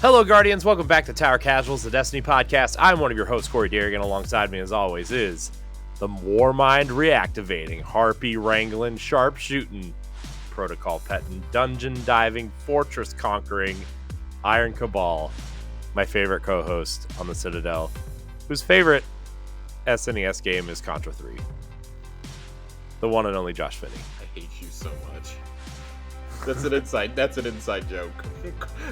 Hello, Guardians. Welcome back to Tower Casuals, the Destiny podcast. I'm one of your hosts, Corey Derrigan. Alongside me, as always, is the Warmind reactivating, Harpy wrangling, sharp shooting, protocol petting, dungeon diving, fortress conquering, Iron Cabal, my favorite co-host on the Citadel, whose favorite SNES game is Contra 3. The one and only Josh Finney. I hate you so much. That's an inside joke.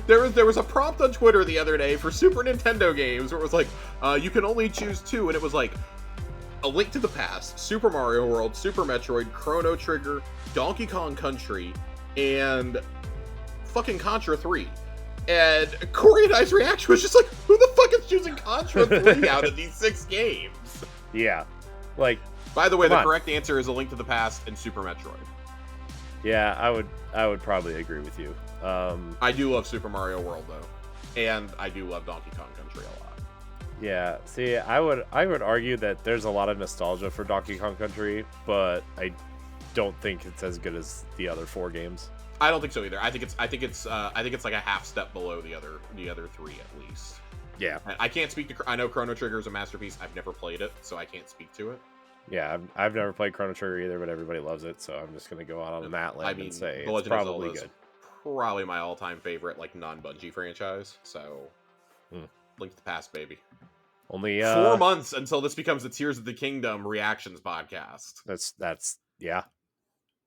There was a prompt on Twitter the other day for Super Nintendo games where it was like, you can only choose two, and it was like A Link to the Past, Super Mario World, Super Metroid, Chrono Trigger, Donkey Kong Country, and fucking Contra 3. And Corey and I's reaction was just like, who the fuck is choosing Contra 3 out of these 6 games? Yeah. Like, by the way, the correct answer is A Link to the Past and Super Metroid. Yeah, I would probably agree with you. I do love Super Mario World though, and I do love Donkey Kong Country a lot. Yeah, see, I would argue that there's a lot of nostalgia for Donkey Kong Country, but I don't think it's as good as the other 4 games. I don't think so either. I think it's like a half step below the other 3 at least. Yeah, I can't speak to. I know Chrono Trigger is a masterpiece. I've never played it, so I can't speak to it. Yeah, I've never played Chrono Trigger either, but everybody loves it, so I'm just gonna go out on that limb and say it's probably good. Probably my all-time favorite, like, non-Bungie franchise. So, Link to the Past, baby. Only 4 months until this becomes the Tears of the Kingdom reactions podcast. That's yeah.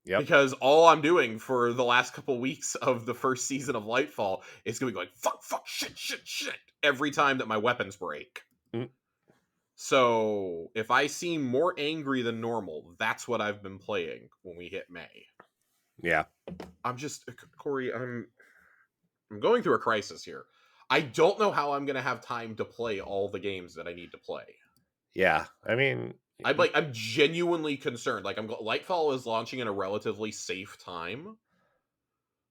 Yep. Because all I'm doing for the last couple weeks of the first season of Lightfall is going to be like, fuck, shit, every time that my weapons break. So, if I seem more angry than normal, that's what I've been playing when we hit May. Yeah. I'm just, Corey, I'm going through a crisis here. I don't know how I'm going to have time to play all the games that I need to play. Yeah, I mean, I'm genuinely concerned. Like, Lightfall is launching in a relatively safe time.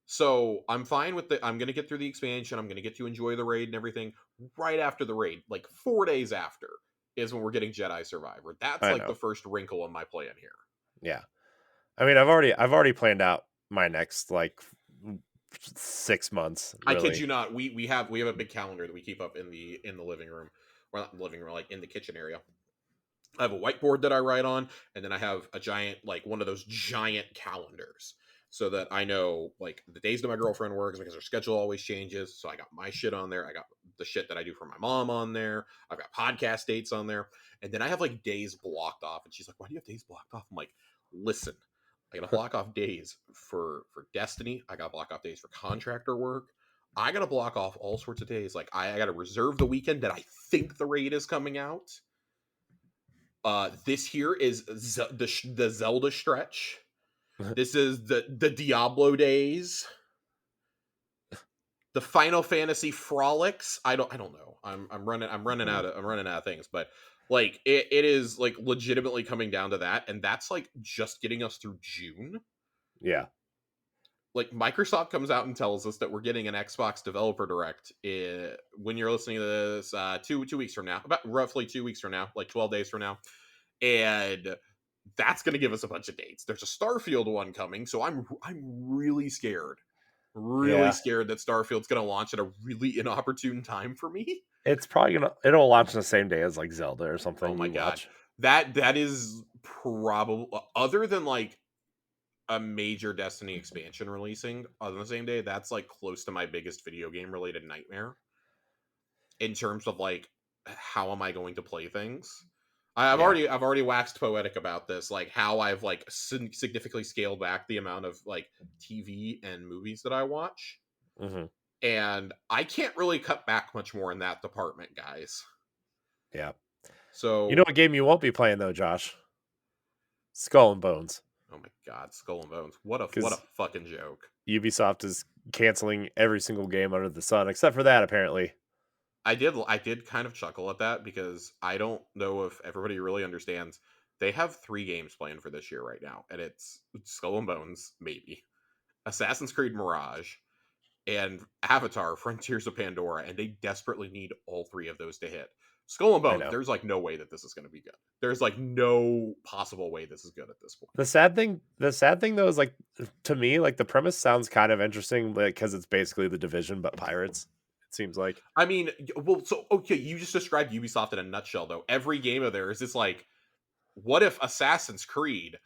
So, I'm fine with I'm going to get through the expansion. I'm going to get to enjoy the raid and everything. Right after the raid, like 4 days after, is when we're getting Jedi Survivor. That's like the first wrinkle in my plan here. Yeah. I mean, I've already planned out my next, like, 6 months. Really. I kid you not. We have a big calendar that we keep up in the living room. Well, not in the living room, like in the kitchen area. I have a whiteboard that I write on, and then I have a giant, like, one of those giant calendars, so that I know, like, the days that my girlfriend works, because her schedule always changes. So I got my shit on there. I got the shit that I do for my mom on there. I've got podcast dates on there. And then I have, like, days blocked off. And she's like, why do you have days blocked off? I'm like, listen, I got to block off days for Destiny. I got to block off days for contractor work. I got to block off all sorts of days. Like, I got to reserve the weekend that I think the raid is coming out. This here is the Zelda stretch. This is the Diablo days. The Final Fantasy frolics. I don't know. I'm running out of things, but like it is like legitimately coming down to that, and that's like just getting us through June. Yeah. Like, Microsoft comes out and tells us that we're getting an Xbox Developer Direct when you're listening to this 2 weeks from now, about roughly 2 weeks from now, like 12 days from now. And that's going to give us a bunch of dates. There's a Starfield one coming, so I'm really scared. Scared that Starfield's going to launch at a really inopportune time for me. It's probably it'll launch the same day as, like, Zelda or something. Oh my god. That is probably, other than like a major Destiny expansion releasing on the same day, that's like close to my biggest video game related nightmare in terms of like, how am I going to play things? I've already waxed poetic about this, like how I've like significantly scaled back the amount of like TV and movies that I watch. And I can't really cut back much more in that department, guys. Yeah. So, you know what game you won't be playing though, Josh? Skull and Bones. Oh my god, Skull and Bones. What a fucking joke. Ubisoft is canceling every single game under the sun, except for that, apparently. I did kind of chuckle at that, because I don't know if everybody really understands. They have 3 games planned for this year right now, and it's Skull and Bones, maybe, Assassin's Creed Mirage, and Avatar: Frontiers of Pandora, and they desperately need all 3 of those to hit. Skull and Bones, there's like no way that this is going to be good. There's like no possible way this is good at this point. The sad thing though is, like, to me, like, the premise sounds kind of interesting, like, because it's basically The Division but pirates. It seems like. I mean, well, so okay, you just described Ubisoft in a nutshell, though. Every game of theirs is like, what if Assassin's Creed,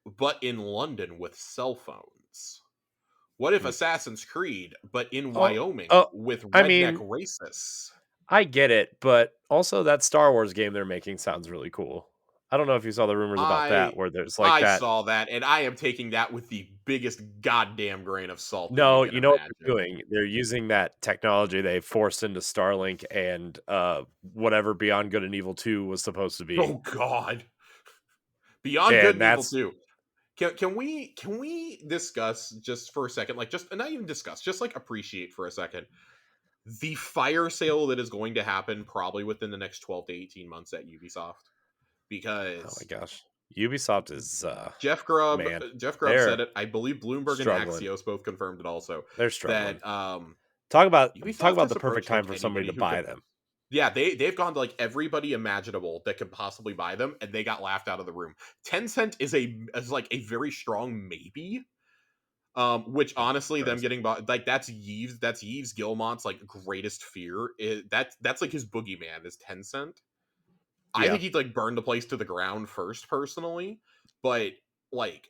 but in London with cell phones? What if Hmm. Assassin's Creed, but in Oh, Wyoming oh, with I redneck mean, racists? I get it, but also that Star Wars game they're making sounds really cool. I don't know if you saw the rumors about that, I where there's like I that. saw that, and I am taking that with the biggest goddamn grain of salt that you No, can you know what they're imagine. doing? They're using that technology they forced into Starlink and whatever Beyond Good and Evil 2 was supposed to be. Oh God, Beyond Good And and Evil that's 2. Can we discuss just for a second, like just not even discuss, just like appreciate for a second the fire sale that is going to happen probably within the next 12 to 18 months at Ubisoft? oh my Because gosh. Ubisoft is Jeff Grubb man, Jeff Grubb said they're it. I believe Bloomberg and struggling. Axios both confirmed it also, They're struggling. that Talk Ubisoft about is the perfect approaching time for somebody anybody to who buy could. them. Yeah, they've gone to like everybody imaginable that could possibly buy them, and they got laughed out of the room. Tencent is like a very strong maybe. Which I'm honestly, them surprised. getting bought, like that's Yves Gilmont's like greatest fear. That's like his boogeyman is Tencent. I Yeah. think he'd like burn the place to the ground first, personally, but like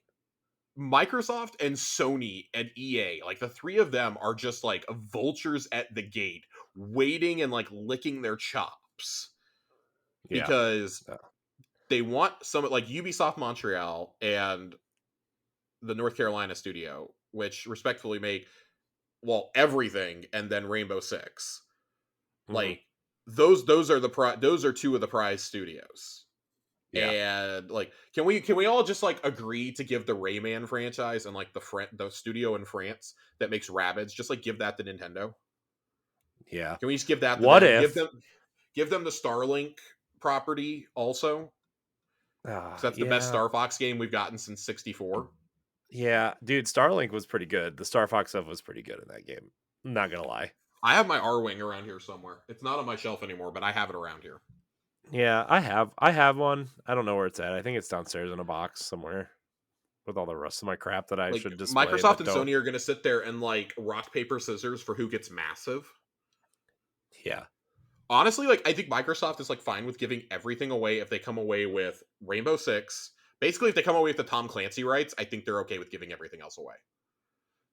Microsoft and Sony and EA, like the three of them are just like vultures at the gate, waiting and like licking their chops Yeah. because Yeah. they want some like Ubisoft Montreal and the North Carolina studio, which respectfully make everything, and then Rainbow Six. Mhm. Like those are those are two of the prize studios. Yeah. And like, can we all just like agree to give the Rayman franchise and like the studio in France that makes Rabbids, just like give that to Nintendo? Yeah. Can we just give that to What them? if Give them the Starlink property also, because that's the best yeah. Star Fox game we've gotten since '64. Yeah, dude, Starlink was pretty good. The Star Fox stuff was pretty good in that game. I'm not gonna lie. I have my R Wing around here somewhere. It's not on my shelf anymore, but I have it around here. Yeah, I have one. I don't know where it's at. I think it's downstairs in a box somewhere with all the rest of my crap that I Like should display Microsoft but and don't. Sony are going to sit there and like rock paper scissors for who gets massive. Yeah. Honestly, like I think Microsoft is like fine with giving everything away if they come away with Rainbow Six. Basically, if they come away with the Tom Clancy rights, I think they're okay with giving everything else away.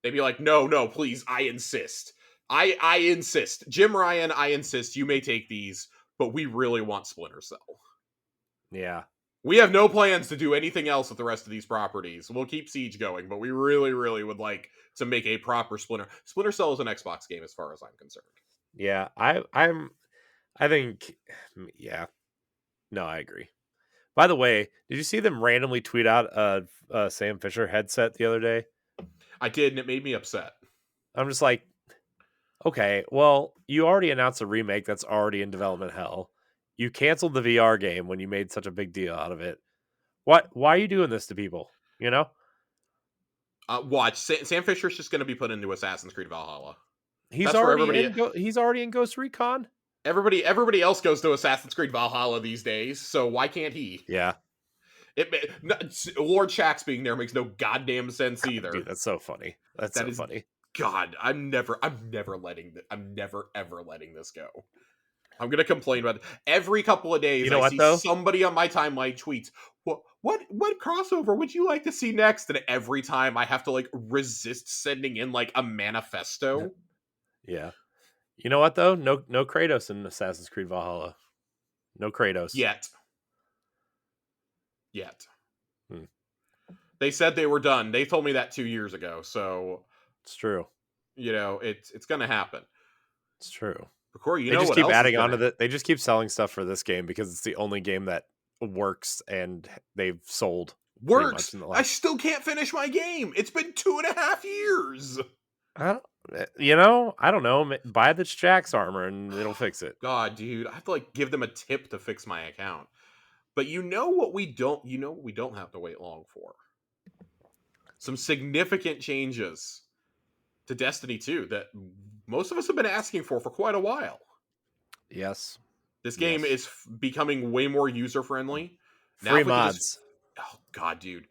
They'd be like, no, no, please, I insist. I insist. Jim Ryan, I insist. You may take these, but we really want Splinter Cell. Yeah. We have no plans to do anything else with the rest of these properties. We'll keep Siege going, but we really, really would like to make a proper Splinter Cell is an Xbox game as far as I'm concerned. Yeah. I think yeah. No, I agree. By the way, did you see them randomly tweet out a Sam Fisher headset the other day? I did, and it made me upset. I'm just like, okay, well, you already announced a remake that's already in development hell. You canceled the VR game when you made such a big deal out of it. Why are you doing this to people? You know? Watch, Sam Fisher's just going to be put into Assassin's Creed Valhalla. He's That's where already in he's already in Ghost Recon? everybody else goes to Assassin's Creed Valhalla these days. So why can't he? Yeah. Lord Shaxx being there makes no goddamn sense either. Dude, that's so funny. That's That so is funny. God. I'm never ever letting this go. I'm gonna complain about it. Every couple of days. You know I what see though? somebody on my timeline tweets, what crossover would you like to see next? And every time I have to like resist sending in like a manifesto. Yeah. You know what though? No Kratos in Assassin's Creed Valhalla. No Kratos. Yet. Hmm. They said they were done. They told me that 2 years ago. So It's true. it's gonna happen. It's true. But Corey, you They know just what keep else is adding on gonna to that. They just keep selling stuff for this game because it's the only game that works and they've sold pretty much works? in the I last. still can't finish my game. It's been 2.5 years. I don't, I don't know. Buy the Jax armor and it'll fix it. God, dude, I have to like give them a tip to fix my account. But you know what we don't have to wait long for? Some significant changes to Destiny 2 that most of us have been asking for quite a while. Yes. This game Yes. is becoming way more user friendly. Now Free if we could just mods. oh god, dude.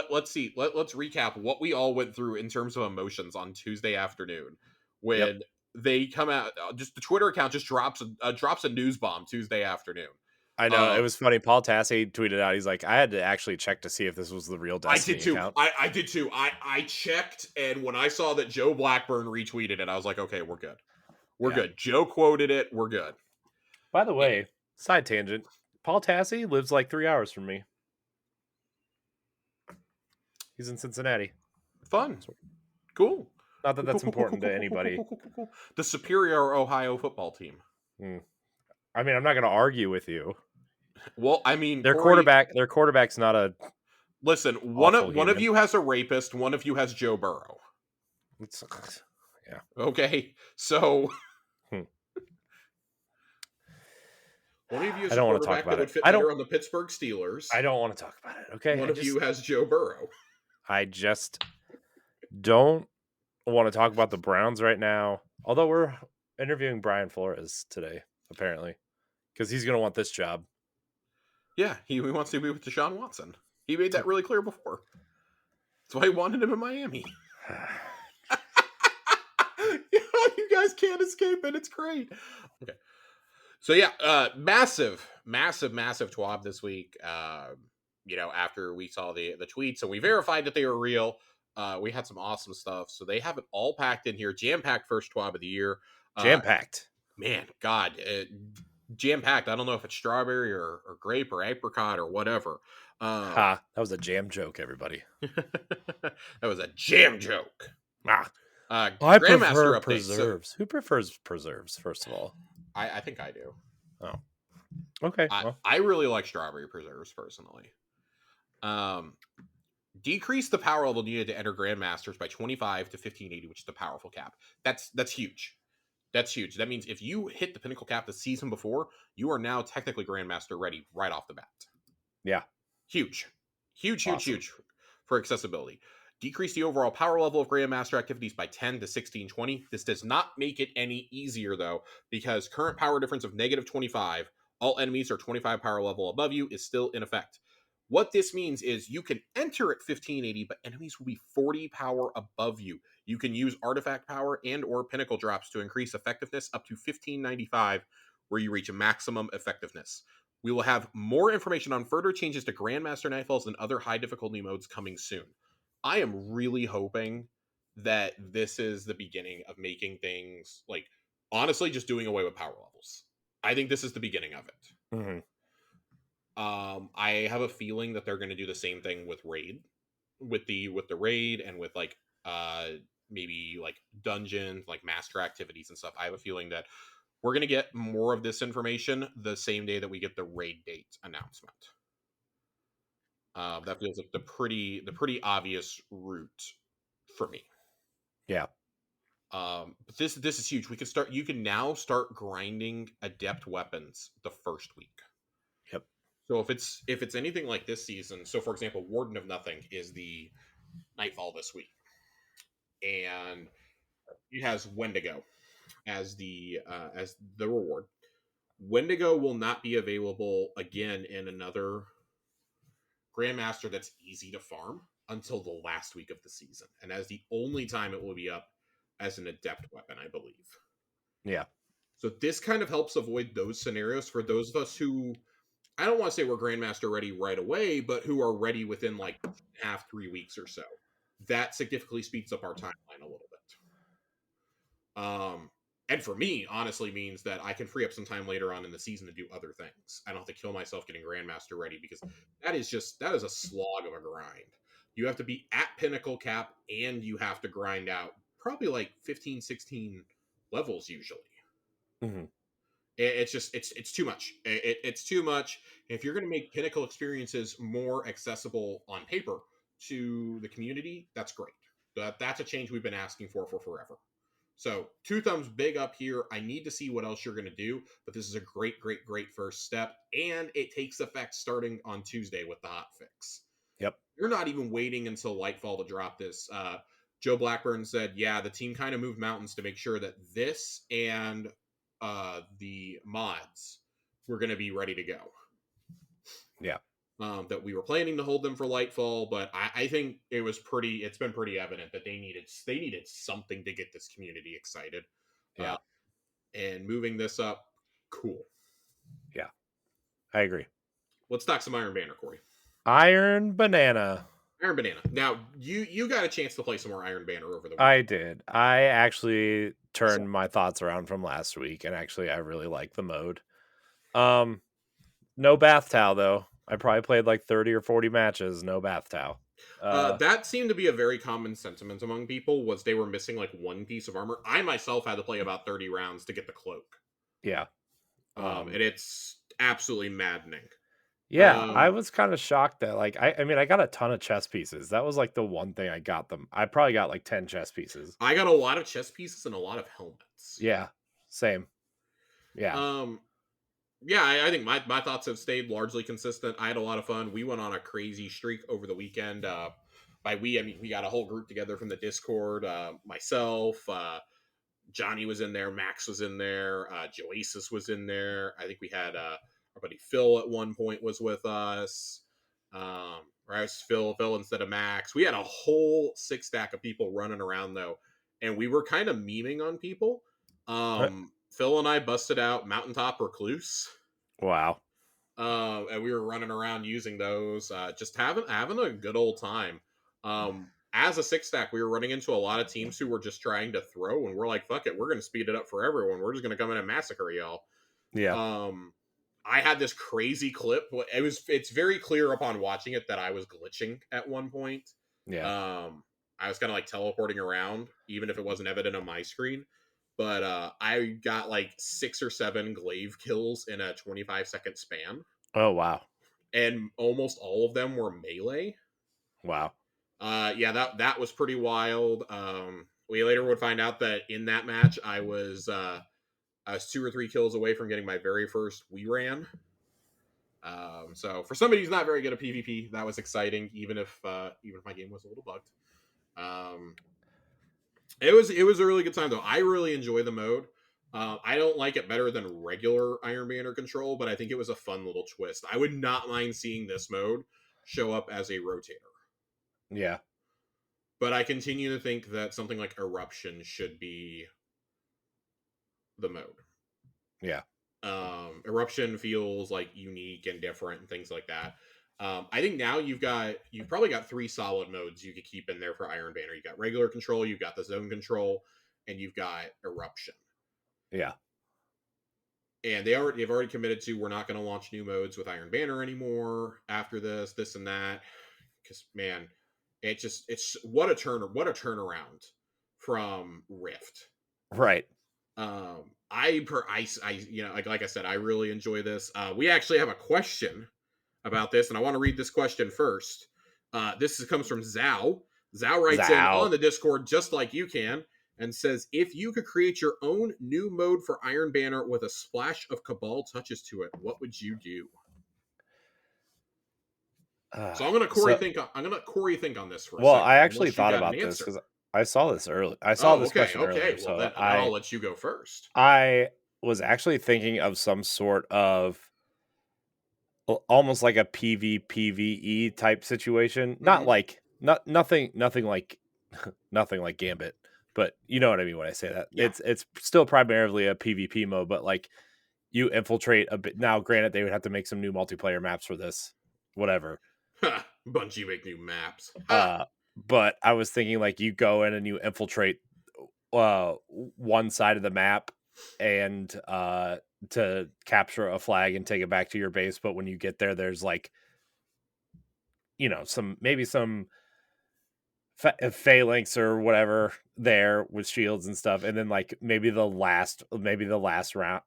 Let's see. Let's recap what we all went through in terms of emotions on Tuesday afternoon Yep. when they come out, just the Twitter account just drops a news bomb Tuesday afternoon. I know, it was funny. Paul Tassi tweeted out, he's like, I had to actually check to see if this was the real Destiny account. I did too. I checked, and when I saw that Joe Blackburn retweeted it, I was like, okay, we're good. We're good. Joe quoted it. We're good. By the way, side tangent, Paul Tassi lives like 3 hours from me. He's in Cincinnati. Fun. Cool. Not that that's important to anybody. The Superior Ohio football team. I mean, I'm not going to argue with you. Well, I mean, their quarterback's not a. Listen, one of you has a rapist. One of you has Joe Burrow. Yeah. Okay, so one of you is a quarterback that would fit better on the Pittsburgh Steelers. I don't want to talk about it. Okay. One of you has Joe Burrow. I just don't want to talk about the Browns right now. Although we're interviewing Brian Flores today, apparently, because he's going to want this job. Yeah, he wants to be with Deshaun Watson. He made that really clear before. That's why he wanted him in Miami. You guys can't escape it. It's great. Okay. So yeah, massive TWAB this week. After we saw the tweets and we verified that they were real, we had some awesome stuff. So they have it all packed in here. Jam-packed first TWAB of the year. Jam-packed. Man, God. Jam-packed. I don't know if it's strawberry or grape or apricot or whatever. That was a jam joke, everybody. That was a jam joke. I prefer preserves. Who prefers preserves, first of all? I think I do. Oh. Okay. I really like strawberry preserves, personally. Decrease the power level needed to enter Grandmasters by 25 to 1580, which is the powerful cap. That's huge. That's huge. That means if you hit the pinnacle cap the season before, you are now technically Grandmaster ready right off the bat. Yeah. Huge for accessibility. Decrease the overall power level of Grandmaster activities by 10 to 1620. This does not make it any easier, though, because current power difference of negative 25, all enemies are 25 power level above you, is still in effect. What this means is you can enter at 1580, but enemies will be 40 power above you. You can use artifact power and or pinnacle drops to increase effectiveness up to 1595, where you reach a maximum effectiveness. We will have more information on further changes to Grandmaster Nightfalls and other high difficulty modes coming soon. I am really hoping that this is the beginning of making things, like, honestly, just doing away with power levels. I think this is the beginning of it. Mm-hmm. I have a feeling that they're going to do the same thing with raid, with the raid, and with like maybe like dungeons, like master activities and stuff. I have a feeling that we're going to get more of this information the same day that we get the raid date announcement. That feels like the pretty obvious route for me. Yeah. But this is huge. You can now start grinding adept weapons the first week. Yep. So if it's anything like this season, so for example, Warden of Nothing is the Nightfall this week, and it has Wendigo as the reward. Wendigo will not be available again in another Grandmaster that's easy to farm until the last week of the season, and as the only time it will be up as an adept weapon, I believe. Yeah. So this kind of helps avoid those scenarios for those of us who, I don't want to say we're Grandmaster ready right away, but who are ready within like 3 weeks or so. That significantly speeds up our timeline a little bit. And for me, honestly, means that I can free up some time later on in the season to do other things. I don't have to kill myself getting Grandmaster ready, because that is a slog of a grind. You have to be at pinnacle cap, and you have to grind out probably like 15, 16 levels usually. Mm-hmm. It's too much. It's too much. If you're going to make pinnacle experiences more accessible on paper to the community, that's great. That's a change we've been asking for forever. So 2 thumbs big up here. I need to see what else you're going to do, but this is a great first step, and it takes effect starting on Tuesday with the hotfix. Yep. You're not even waiting until Lightfall to drop this. Joe Blackburn said, yeah, the team kind of moved mountains to make sure that this and the mods were going to be ready to go. Yeah. That we were planning to hold them for Lightfall, but I think it's been pretty evident that they needed something to get this community excited. Yeah. And moving this up, cool. Yeah. I agree. Let's talk some Iron Banner, Corey. Iron Banana. Iron Banana. Now, you got a chance to play some more Iron Banner over the I weekend. did. I actually turned my thoughts around from last week, and actually I really like the mode. No bath towel though. I probably played like 30 or 40 matches, no bath towel. That seemed to be a very common sentiment among people, was they were missing like one piece of armor. I myself had to play about 30 rounds to get the cloak. Yeah. And it's absolutely maddening. Yeah, I was kind of shocked that like I mean I got a ton of chess pieces. That was like the one thing I got them. I probably got like 10 chess pieces. I got a lot of chess pieces and a lot of helmets. Yeah. Same. Yeah. Yeah, I think my thoughts have stayed largely consistent. I had a lot of fun. We went on a crazy streak over the weekend. By we, I mean we got a whole group together from the Discord. Myself, Johnny was in there, Max was in there, Joasis was in there. I think we had our buddy Phil at one point was with us. Or I was Phil instead of Max. We had a whole six stack of people running around though, and we were kind of memeing on people. Phil and I busted out Mountaintop Recluse. Wow. And we were running around using those, just having a good old time. As a six stack, we were running into a lot of teams who were just trying to throw, and we're like, "Fuck it, we're going to speed it up for everyone. We're just going to come in and massacre y'all." Yeah. I had this crazy clip. It's very clear upon watching it that I was glitching at one point. Yeah. I was kind of like teleporting around, even if it wasn't evident on my screen. But I got like 6 or 7 glaive kills in a 25-second span. Oh wow. And almost all of them were melee. Wow. Yeah, that was pretty wild. We later would find out that in that match I was 2 or 3 kills away from getting my very first we ran. So for somebody who's not very good at PvP, that was exciting, even if my game was a little bugged. It was a really good time though. I really enjoy the mode. I don't like it better than regular Iron Banner control, but I think it was a fun little twist. I would not mind seeing this mode show up as a rotator. Yeah. But I continue to think that something like Eruption should be the mode. Yeah. Eruption feels like unique and different and things like that. I think now you've probably got 3 solid modes you could keep in there for Iron Banner. You got regular control, you've got the zone control, and you've got Eruption. Yeah. And they've already committed to, we're not going to launch new modes with Iron Banner anymore after this and that. Because man, it's what a turnaround from Rift. Right. Like I said, I really enjoy this. We actually have a question about this, and I want to read this question first. This comes from Zhao. Zhao writes in on the Discord just like you can, and says, if you could create your own new mode for Iron Banner with a splash of Cabal touches to it, what would you do? So I'm gonna let Corey think on this for a second. Well, I actually thought about this because I saw this early. I saw this question earlier. Well, then I'll let you go first. I was actually thinking of some sort of almost like a PvPvE type situation. Mm-hmm. Nothing like nothing like Gambit, but you know what I mean when I say that. Yeah. It's still primarily a PvP mode, but like you infiltrate a bit. Now, granted, they would have to make some new multiplayer maps for this. Whatever. Bungie make new maps. But I was thinking like you go in and you infiltrate one side of the map and to capture a flag and take it back to your base. But when you get there, there's like, you know, some phalanx or whatever there with shields and stuff. And then like maybe the last round,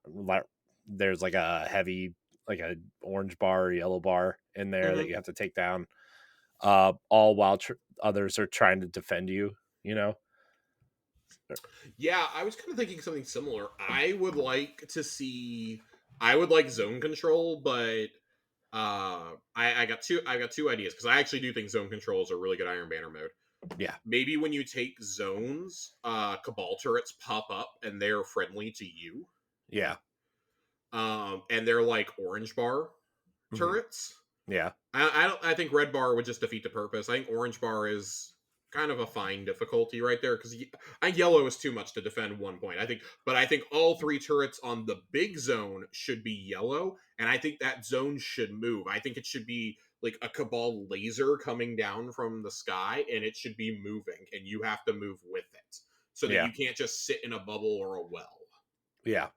there's like a heavy, like a orange bar or yellow bar in there that you have to take down, all while others are trying to defend you, you know? Yeah, I was kind of thinking something similar. I would like zone control, but I got two ideas, because I actually do think zone control is a really good Iron Banner mode. Yeah. Maybe when you take zones, Cabal turrets pop up and they're friendly to you. Yeah. And they're like orange bar turrets. Yeah. I think red bar would just defeat the purpose. I think orange bar is kind of a fine difficulty right there, because I think yellow is too much to defend 1 point. I think all 3 turrets on the big zone should be yellow, and I think that zone should move. I think it should be like a Cabal laser coming down from the sky, and it should be moving, and you have to move with it, so that you can't just sit in a bubble or a well. Yeah,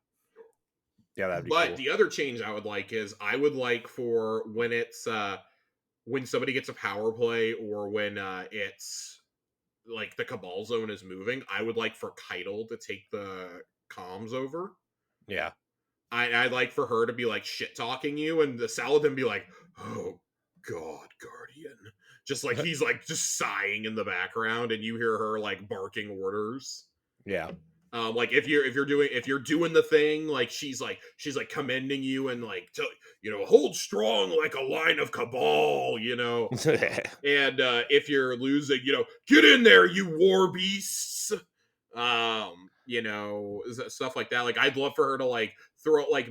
that'd be But cool. the other change I would like is I would like for when it's when somebody gets a power play, or when it's like the Cabal zone is moving, I would like for Keitel to take the comms over. Yeah. I'd like for her to be like shit talking you, and the Saladin be like, "Oh God, Guardian," just like he's like just sighing in the background, and you hear her like barking orders. Yeah. Like if you're doing the thing, like she's commending you, and like hold strong like a line of Cabal, and if you're losing, get in there, you war beasts. Stuff like that. Like I'd love for her to like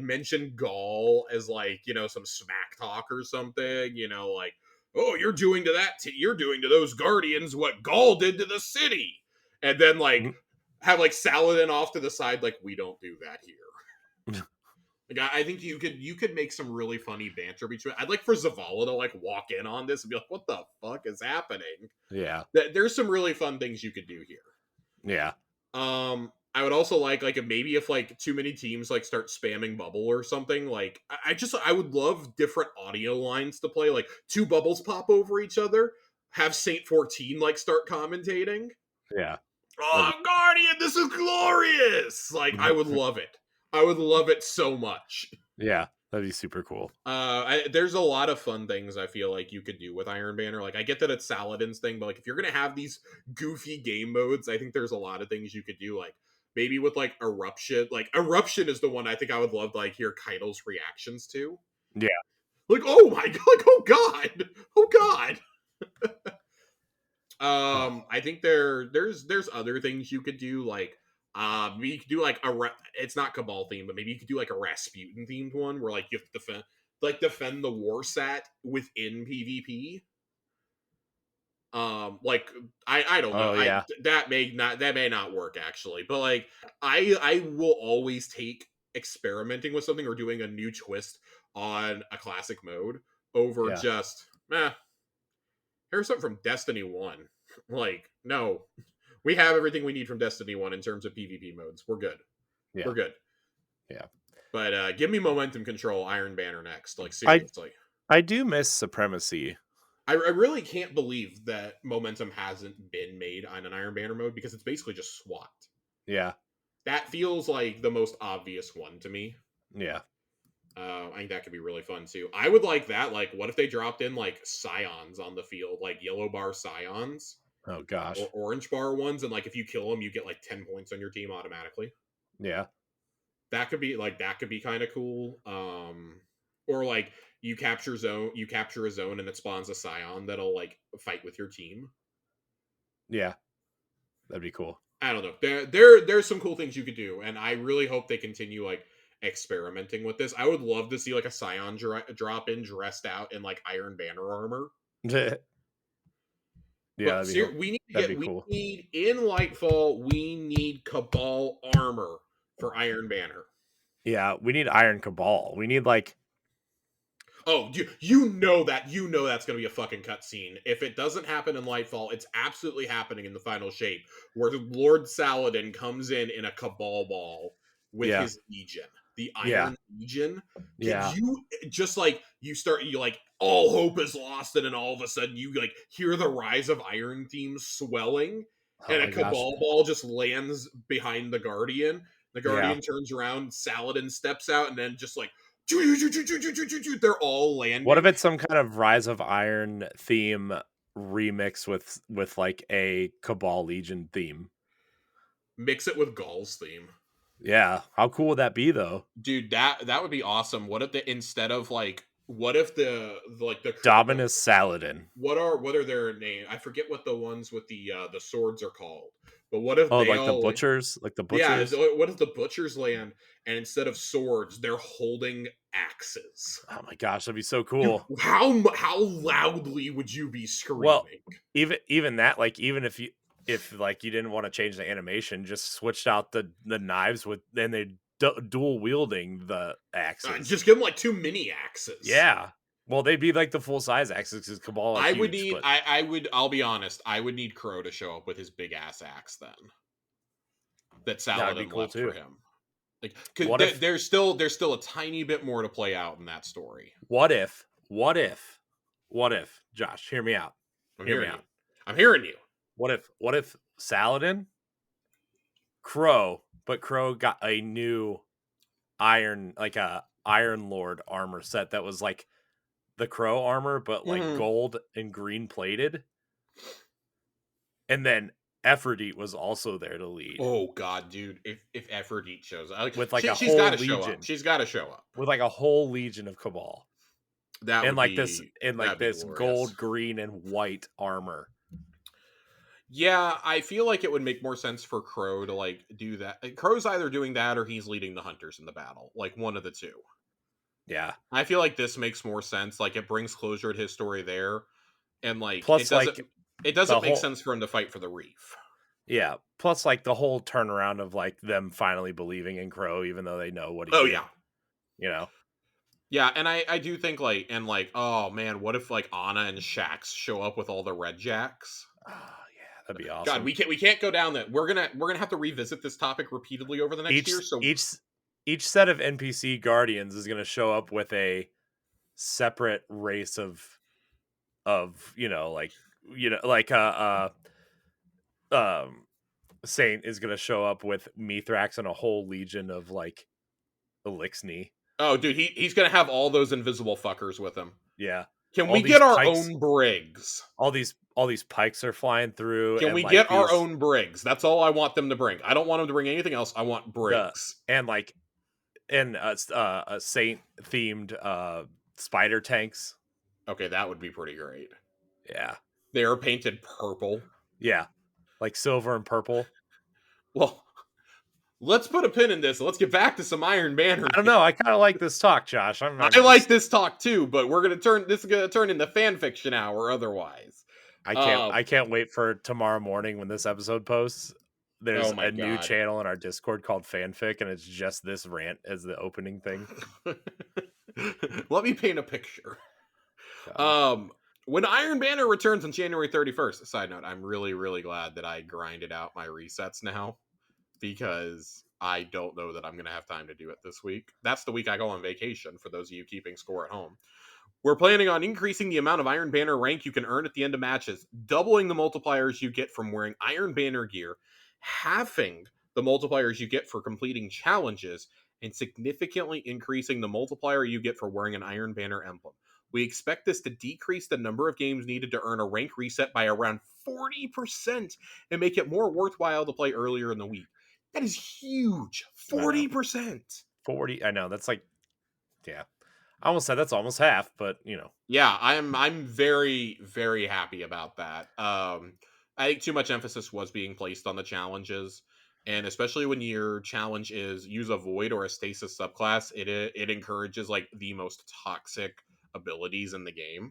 mention Gaul as like, some smack talk or something, like, oh, you're doing to those Guardians what Gaul did to the city. And then like have like Saladin off to the side, like, we don't do that here. Like I think you could make some really funny banter between. I'd like for Zavala to like walk in on this and be like, "What the fuck is happening?" Yeah. There's some really fun things you could do here. Yeah. I would also like if like too many teams like start spamming bubble or something. Like I would love different audio lines to play. Like 2 bubbles pop over each other. Have Saint 14 like start commentating. Yeah. Oh, Guardian, this is glorious! Like I would love it. I would love it so much. Yeah, that'd be super cool. There's a lot of fun things I feel like you could do with Iron Banner. Like I get that it's Saladin's thing, but like if you're gonna have these goofy game modes, I think there's a lot of things you could do. Like maybe with like Eruption. Like Eruption is the one I think I would love to like hear Keitel's reactions to. Yeah. Like, oh my god, like, oh god. Oh god. I think there's other things you could do, like maybe you could do like it's not Cabal themed, but maybe you could do like a Rasputin themed one where like you have to defend the war sat within PvP. Like I don't know. Oh, yeah. That may not work actually, but like I will always take experimenting with something or doing a new twist on a classic mode over just here's something from Destiny 1. Like, no. We have everything we need from Destiny 1 in terms of PvP modes. We're good. Yeah. We're good. Yeah. But give me momentum control Iron Banner next. Like, seriously. I do miss Supremacy. I really can't believe that momentum hasn't been made on an Iron Banner mode, because it's basically just SWAT. Yeah. That feels like the most obvious one to me. Yeah. I think that could be really fun too. I would like that. Like, what if they dropped in like scions on the field, like yellow bar scions? Oh gosh. Or orange bar ones, and like if you kill them, you get like 10 points on your team automatically. Yeah. That could be kind of cool. Or like you capture a zone and it spawns a scion that'll like fight with your team. Yeah. That'd be cool. I don't know. There's some cool things you could do, and I really hope they continue like experimenting with this. I would love to see like a scion drop in dressed out in like Iron Banner armor. Yeah, we need in Lightfall, we need Cabal armor for Iron Banner. Yeah, we need Iron Cabal. We need like, oh, that's gonna be a fucking cutscene. If it doesn't happen in Lightfall, it's absolutely happening in the final shape, where Lord Saladin comes in a Cabal ball with his Legion. The Iron Legion. You just like you like all hope is lost, and then all of a sudden you like hear the rise of Iron Team swelling, and a Cabal ball just lands behind the Guardian. The Guardian turns around, Saladin steps out, and then just like they're all landing. What if it's some kind of Rise of Iron theme remix with like a Cabal Legion theme? Mix it with Gaul's theme. Yeah, how cool would that be, though? Dude, that would be awesome. What if the Dominus Saladin. What are their names? I forget what the ones with the swords are called. But what if Oh, they like the all butchers, yeah, what if the butchers land and instead of swords, they're holding axes? Oh my gosh, that'd be so You cool. how loudly would you be Well, screaming? even that, like, even if like you didn't want to change the animation, just switched out the knives with, then they dual wielding the axes. Just give them like two mini axes. Yeah. Well, they'd be like the full size axes because Cabal are I would huge, need but I'll be honest, I would need Crow to show up with his big ass axe then. That that'd be Saladin cool left for too. him. Like, What because if there's still a tiny bit more to play out in that story. what if what if Josh, hear me out. I'm Hear me hearing you. out. I'm hearing you. What if Saladin, Crow, but Crow got a new iron, like a Iron Lord armor set that was like the Crow armor, but like Mhm. gold and green plated. And then Ephrodite was also there to lead Oh god, dude! If Aphrodite shows up, like, with like a she's got whole to show up. legion, She's got to show up. with like a whole legion of Cabal. That And would like this, be in like that'd be this glorious. gold, green, and white armor. Yeah, I feel like it would make more sense for Crow to like do that. Crow's either doing that or he's leading the hunters in the battle, like one of the two. Yeah. I feel like this makes more sense. Like it brings closure to his story there, and like Plus, like it the doesn't make whole, sense for him to fight for the reef. yeah. Plus, like the whole turnaround of like them finally believing in Crow, even though they know what he Oh did. yeah, You know. yeah, and I do think like and like oh man, what if like Anna and Shax show up with all the red jacks? Oh, yeah, that'd be God, awesome. we can't go down that. We're gonna have to revisit this topic repeatedly over the next Each year. So each each set of NPC guardians is going to show up with a separate race of like Saint is going to show up with Mithrax and a whole legion of like Elixni. oh dude, he's gonna have all those invisible fuckers with him. Yeah. Can All we these get our pikes, own brigs? all these pikes are flying through, Can and we like get our these own brigs? That's all I want them to bring. I don't want them to bring anything else. I want the brigs. and like and a Saint themed spider tanks. Okay, that would be pretty great. Yeah. They are painted purple. Yeah. Like silver and purple. Well, let's put a pin in this. Let's get back to some Iron Banner. I don't know. I kind of like this talk, Josh. I like this talk too, but this is gonna turn into fan fiction hour otherwise. I can't wait for tomorrow morning when this episode posts. There's Oh my a new God. channel in our Discord called Fanfic, and it's just this rant as the opening thing. Let me paint a picture. God. When Iron Banner returns on January 31st, side note, I'm really, really glad that I grinded out my resets now because I don't know that I'm going to have time to do it this week. That's the week I go on vacation for those of you keeping score at home. We're planning on increasing the amount of Iron Banner rank you can earn at the end of matches, doubling the multipliers you get from wearing Iron Banner gear, halving the multipliers you get for completing challenges, and significantly increasing the multiplier you get for wearing an Iron Banner emblem. We expect this to decrease the number of games needed to earn a rank reset by around 40% and make it more worthwhile to play earlier in the week. That is huge. 40%. 40. I know. That's like, yeah. I almost said that's almost half, but Yeah, I'm very, very happy about that. I think too much emphasis was being placed on the challenges, and especially when your challenge is use a void or a stasis subclass, it encourages like the most toxic abilities in the game.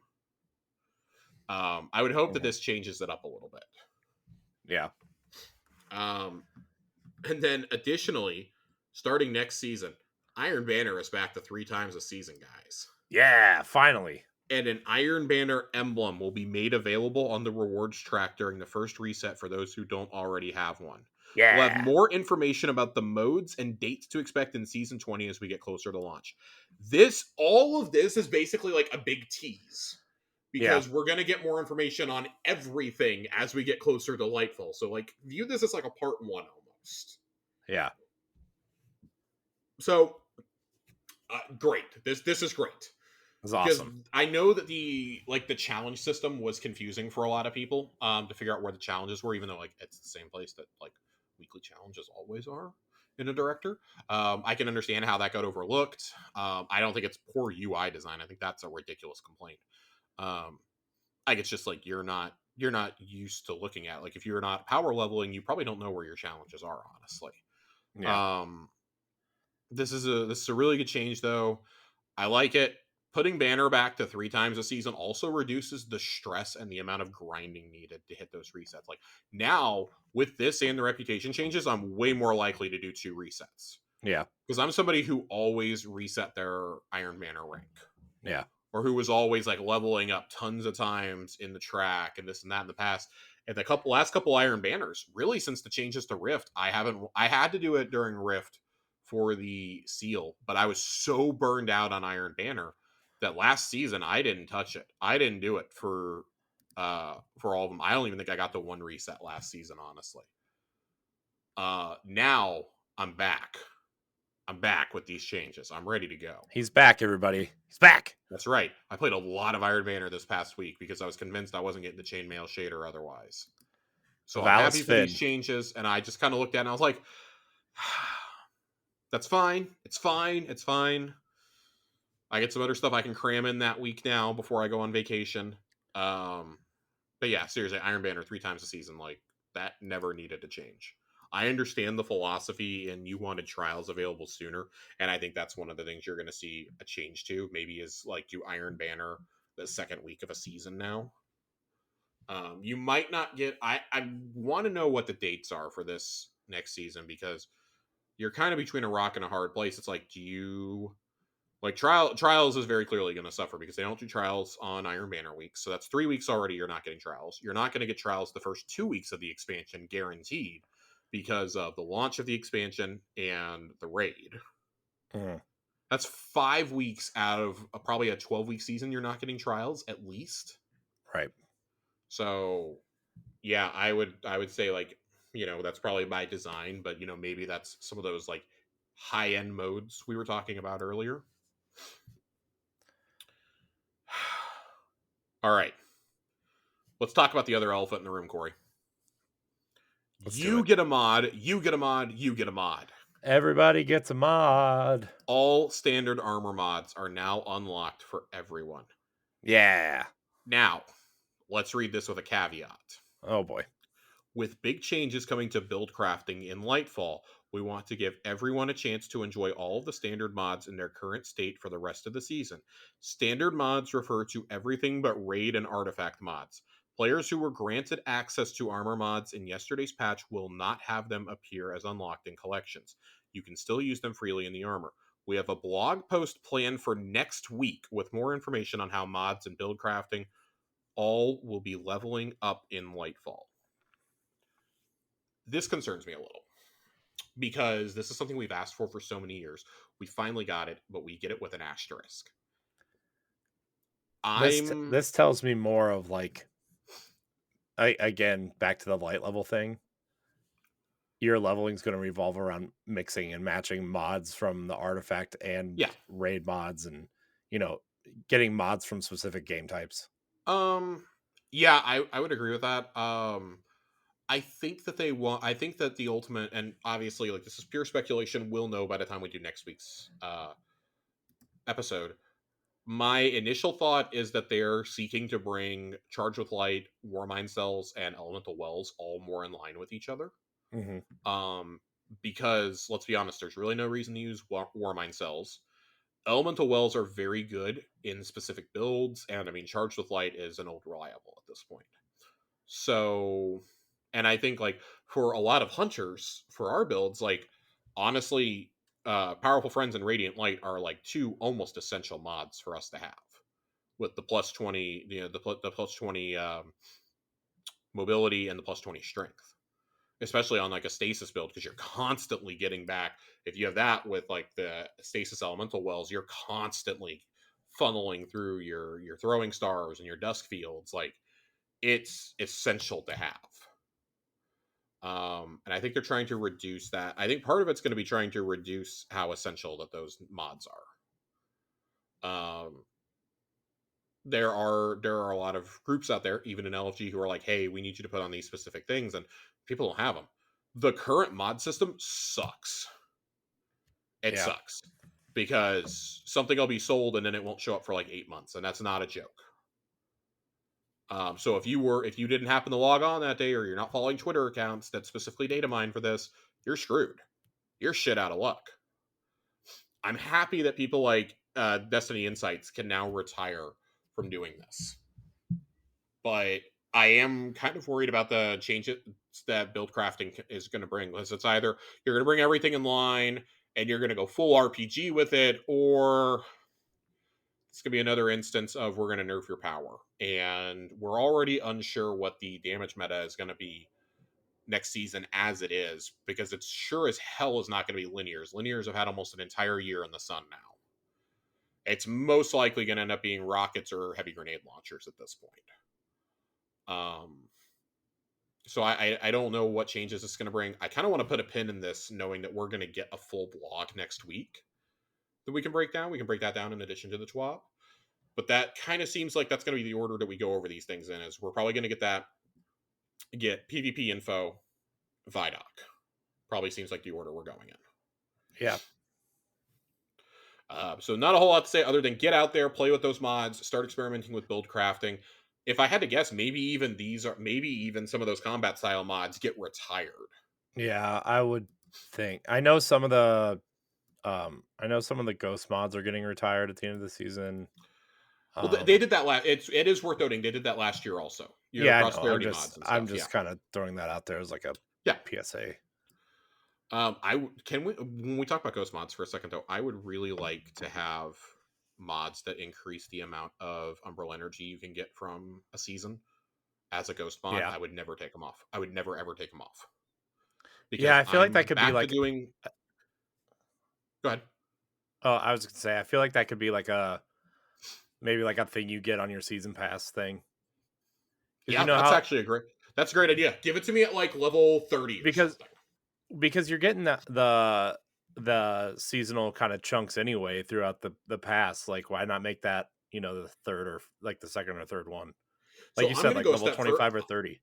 I would hope that this changes it up a little bit. Yeah. And then additionally, starting next season, Iron Banner is back to 3 times a season, guys. Yeah, finally. And an Iron Banner emblem will be made available on the rewards track during the first reset for those who don't already have one. Yeah. We'll have more information about the modes and dates to expect in Season 20 as we get closer to launch. All of this is basically like a big tease. Because we're going to get more information on everything as we get closer to Lightfall. So, like, view this as like a part 1 almost. Yeah. So, great. This is great. That's awesome. Because I know that the challenge system was confusing for a lot of people to figure out where the challenges were, even though like it's the same place that like weekly challenges always are in a director. I can understand how that got overlooked. I don't think it's poor UI design. I think that's a ridiculous complaint. I think it's just like you're not used to looking at. Like if you're not power leveling, you probably don't know where your challenges are, honestly. Yeah. Um, this is a really good change though. I like it. Putting Banner back to 3 times a season also reduces the stress and the amount of grinding needed to hit those resets. Like now, with this and the reputation changes, I'm way more likely to do 2 resets. Yeah. Because I'm somebody who always reset their Iron Banner rank. Yeah. Or who was always like leveling up tons of times in the track and this and that in the past. And the last couple Iron Banners, really since the changes to Rift, I had to do it during Rift for the seal, but I was so burned out on Iron Banner that last season I didn't touch it. I didn't do it for all of them. I don't even think I got the 1 reset last season, honestly. Now I'm back. I'm back with these changes. I'm ready to go. He's back, everybody. He's back. That's right. I played a lot of Iron Banner this past week because I was convinced I wasn't getting the chainmail shader otherwise. So I'm Valis happy for these Finn. changes, and I just kind of looked at it and I was like, that's fine. It's fine. It's fine. I get some other stuff I can cram in that week now before I go on vacation. But yeah, seriously, Iron Banner 3 times a season, like that never needed to change. I understand the philosophy and you wanted trials available sooner, and I think that's one of the things you're going to see a change to. Maybe is like do Iron Banner the second week of a season now. You might not get. I want to know what the dates are for this next season because you're kind of between a rock and a hard place. It's like, do you like trials is very clearly going to suffer because they don't do trials on Iron Banner week. So that's 3 weeks already. You're not getting trials. You're not going to get trials the first 2 weeks of the expansion guaranteed because of the launch of the expansion and the raid. Mhm. That's 5 weeks out of probably a 12-week season. You're not getting trials at least. Right. So yeah, I would say like, that's probably by design, but maybe that's some of those like high end modes we were talking about earlier. All right. Let's talk about the other elephant in the room, Corey. Let's do You it. get a mod, you get a mod, you get a mod. Everybody gets a mod. All standard armor mods are now unlocked for everyone. Yeah. Now, let's read this with a caveat. Oh boy. With big changes coming to build crafting in Lightfall, we want to give everyone a chance to enjoy all of the standard mods in their current state for the rest of the season. Standard mods refer to everything but raid and artifact mods. Players who were granted access to armor mods in yesterday's patch will not have them appear as unlocked in collections. You can still use them freely in the armor. We have a blog post planned for next week with more information on how mods and build crafting all will be leveling up in Lightfall. This concerns me a little because this is something we've asked for so many years. We finally got it, but we get it with an asterisk. This tells me more of like, again, back to the light level thing. Your leveling is going to revolve around mixing and matching mods from the artifact and raid mods, and getting mods from specific game types. Yeah, I would agree with that. I think that I think that the ultimate, and obviously, like, this is pure speculation. We'll know by the time we do next week's episode. My initial thought is that they're seeking to bring Charge with Light, Warmind Cells, and Elemental Wells all more in line with each other. Mm-hmm. Because let's be honest, there's really no reason to use Warmind Cells. Elemental Wells are very good in specific builds, and I mean, Charged with Light is an old reliable at this point. So, and I think like for a lot of hunters, for our builds, like honestly, Powerful Friends and Radiant Light are like 2 almost essential mods for us to have. With the plus 20, the plus 20 mobility and the plus 20 strength, especially on like a stasis build, because you're constantly getting back. If you have that with like the stasis elemental wells, you're constantly funneling through your throwing stars and your dusk fields. Like, it's essential to have. And I think they're trying to reduce that. I think part of it's going to be trying to reduce how essential that those mods are. There are a lot of groups out there, even in LFG, who are like, hey, we need you to put on these specific things, and people don't have them. The current mod system sucks. It sucks because something will be sold and then it won't show up for like 8 months, and that's not a joke. So if you didn't happen to log on that day, or you're not following Twitter accounts that specifically data mine for this, you're screwed. You're shit out of luck. I'm happy that people like Destiny Insights can now retire from doing this, but I am kind of worried about the changes that build crafting is going to bring. Because it's either you're going to bring everything in line and you're going to go full RPG with it, or it's going to be another instance of we're going to nerf your power. And we're already unsure what the damage meta is going to be next season as it is, because it's sure as hell is not going to be linears. Linears have had almost an entire year in the sun now. It's most likely going to end up being rockets or heavy grenade launchers at this point. So I don't know what changes it's going to bring. I kind of want to put a pin in this, knowing that we're going to get a full blog next week that we can break down. We can break that down in addition to the TWAP. But that kind of seems like that's going to be the order that we go over these things in. Is we're probably going to get PvP info, Vidoc. Probably seems like the order we're going in. Yeah. So not a whole lot to say other than get out there, play with those mods, start experimenting with build crafting. If I had to guess, maybe even some of those combat style mods get retired. Yeah, I would think. I know some of the ghost mods are getting retired at the end of the season. Well, they did that last. It is worth noting they did that last year also. Yeah, I know. Prosperity mods and stuff. I'm just kind of throwing that out there as like a PSA. When we talk about ghost mods for a second though, I would really like to have mods that increase the amount of umbral energy you can get from a season as a ghost mod. I would never take them off. I would never ever take them off. Because I feel like that could be like doing. Go ahead. Oh, I was gonna say I feel like that could be like maybe like a thing you get on your season pass thing. Yeah, actually that's a great idea. Give it to me at like level 30 because you're getting the seasonal kind of chunks anyway throughout the pass. Like, why not make that the third or like the second or third one? Like so you said, like level 25 or 30.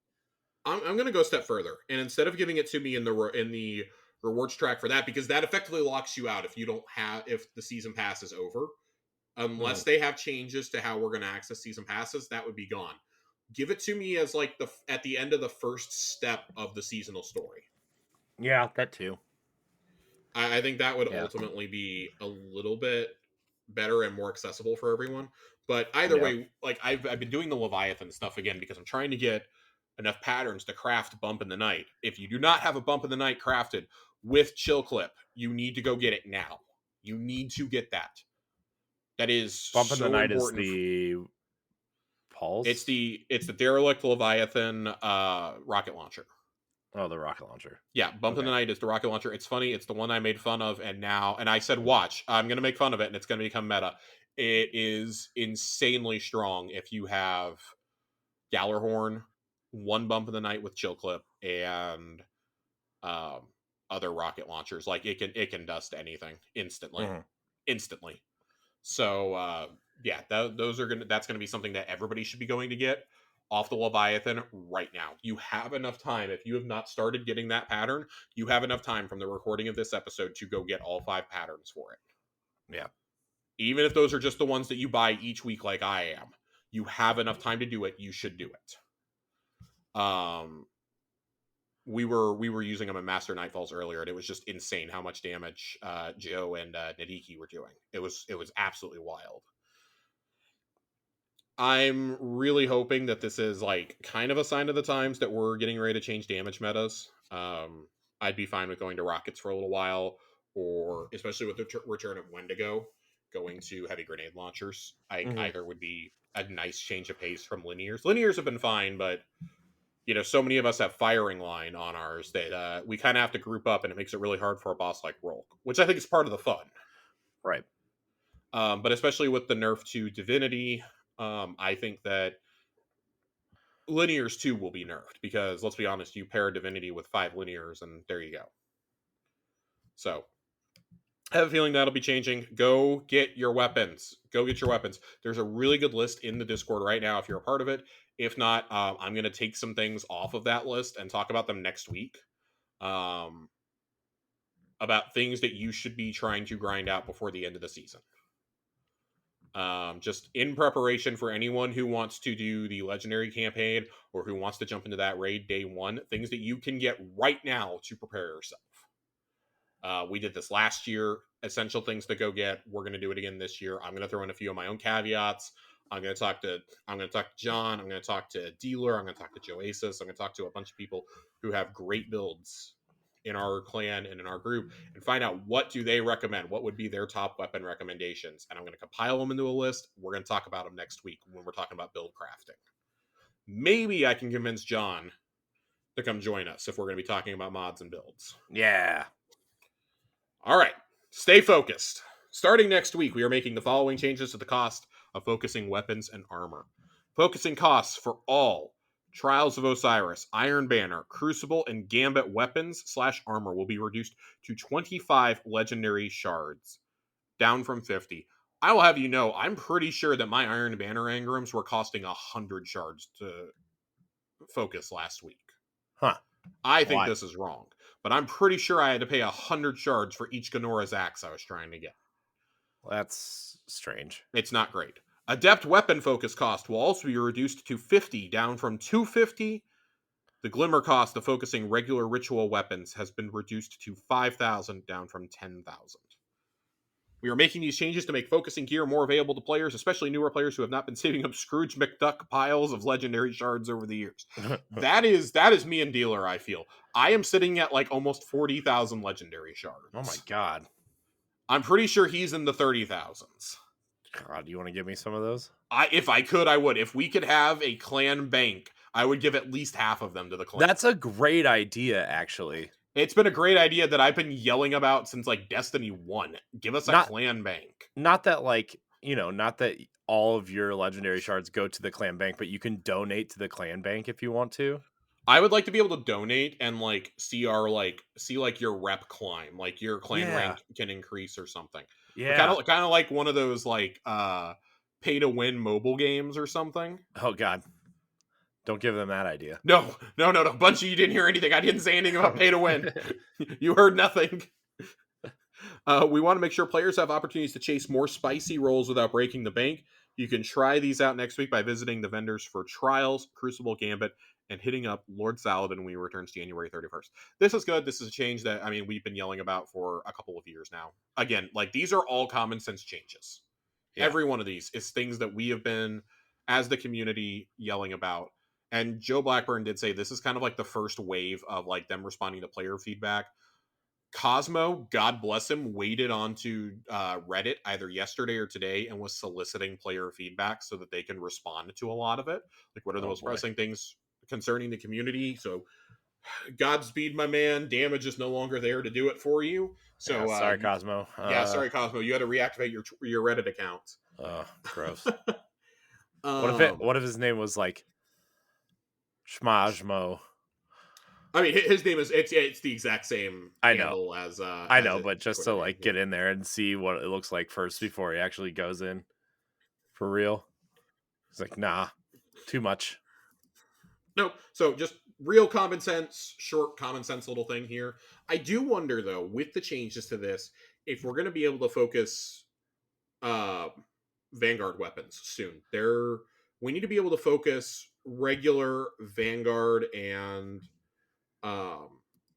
I'm going to go a step further, and instead of giving it to me in the rewards track for that, because that effectively locks you out if the season pass is over, unless they have changes to how we're going to access season passes, that would be gone. Give it to me as like at the end of the first step of the seasonal story. Yeah, that too. I think that would ultimately be a little bit better and more accessible for everyone. But either way, like I've been doing the Leviathan stuff again because I'm trying to get enough patterns to craft Bump in the Night. If you do not have a Bump in the Night crafted with Chill Clip, you need to go get it now. You need to get that. That is Bump in the Night is the Pulse? It's the Derelict Leviathan rocket launcher. Oh, the rocket launcher. Yeah, Bump in the Night is the rocket launcher. It's funny. It's the one I made fun of, and I said, watch, I'm going to make fun of it, and it's going to become meta. It is insanely strong if you have Gallarhorn, one Bump in the Night with Chill Clip, and other rocket launchers. Like it can dust anything instantly. Instantly. So that's gonna be something that everybody should be going to get off the Leviathan right now. You have enough time. If you have not started getting that pattern, you have enough time from the recording of this episode to go get all 5 patterns for it. Yeah. Even if those are just the ones that you buy each week like I am, you have enough time to do it. You should do it. We were using them in Master Nightfalls earlier, and it was just insane how much damage Joe and Nadiki were doing. It was absolutely wild. I'm really hoping that this is like kind of a sign of the times that we're getting ready to change damage metas. I'd be fine with going to rockets for a little while, or especially with the return of Wendigo, going to heavy grenade launchers. Either would be a nice change of pace from linears. Linears have been fine, but so many of us have firing line on ours that we kind of have to group up, and it makes it really hard for a boss like Rolk, which I think is part of the fun. Right. But especially with the nerf to Divinity, I think that linears too will be nerfed, because let's be honest, you pair Divinity with 5 linears and there you go. So I have a feeling that'll be changing. Go get your weapons. There's a really good list in the Discord right now if you're a part of it. If not, I'm going to take some things off of that list and talk about them next week. About things that you should be trying to grind out before the end of the season. Just in preparation for anyone who wants to do the legendary campaign or who wants to jump into that raid day one, things that you can get right now to prepare yourself. We did this last year. Essential things to go get. We're going to do it again this year. I'm going to throw in a few of my own caveats. I'm going to talk to John. I'm going to talk to Dealer. I'm going to talk to Joasis. I'm going to talk to a bunch of people who have great builds in our clan and in our group and find out what do they recommend, what would be their top weapon recommendations, and I'm going to compile them into a list. We're going to talk about them next week when we're talking about build crafting. Maybe I can convince John to come join us if we're going to be talking about mods and builds. Yeah. All right, stay focused. Starting next week, we are making the following changes to the cost of focusing weapons and armor. Focusing costs for all Trials of Osiris, Iron Banner, Crucible, and Gambit weapons / armor will be reduced to 25 legendary shards, down from 50. I will have you know, I'm pretty sure that my Iron Banner engrams were costing 100 shards to focus last week. Huh. I think Why? this is wrong, but I'm pretty sure I had to pay 100 shards for each Ganora's axe I was trying to get. Well, that's strange. It's not great. Adept weapon focus cost will also be reduced to 50, down from 250. The glimmer cost of focusing regular ritual weapons has been reduced to 5,000, down from 10,000. We are making these changes to make focusing gear more available to players, especially newer players who have not been saving up Scrooge McDuck piles of legendary shards over the years. That is me and Dealer, I feel. I am sitting at like almost 40,000 legendary shards. Oh my god. I'm pretty sure he's in the 30,000s. God, you want to give me some of those? If I could, I would. If we could have a clan bank, I would give at least half of them to the clan. That's a great idea, actually. It's been a great idea that I've been yelling about since like Destiny 1. Give us a clan bank. Not that not that all of your legendary shards go to the clan bank, but you can donate to the clan bank if you want to. I would like to be able to donate and like see your rep climb, like your clan rank can increase or something. Yeah. Kind of like one of those like pay to win mobile games or something. Oh god. Don't give them that idea. No. Bungie, you didn't hear anything. I didn't say anything about pay to win. You heard nothing. We want to make sure players have opportunities to chase more spicy rolls without breaking the bank. You can try these out next week by visiting the vendors for Trials, Crucible, Gambit, and hitting up Lord Saladin when he returns January 31st. This is good. This is a change that, we've been yelling about for a couple of years now. Again, like these are all common sense changes. Yeah. Every one of these is things that we have been, as the community, yelling about. And Joe Blackburn did say this is kind of like the first wave of like them responding to player feedback. Cosmo, God bless him, waded onto Reddit either yesterday or today and was soliciting player feedback so that they can respond to a lot of it. Like, what are the most pressing things concerning the community? So, Godspeed, my man. Damage is no longer there to do it for you. So, sorry, Cosmo. Sorry, Cosmo. You had to reactivate your Reddit account. Oh, gross. What if his name was like Schmajmo? I mean, his name is it's the exact same handle as I know, but just to like get in there and see what it looks like first before he actually goes in for real. He's like, nah, too much. No, so just real common sense, short common sense little thing here. I do wonder though, with the changes to this, if we're going to be able to focus Vanguard weapons soon. We need to be able to focus regular Vanguard and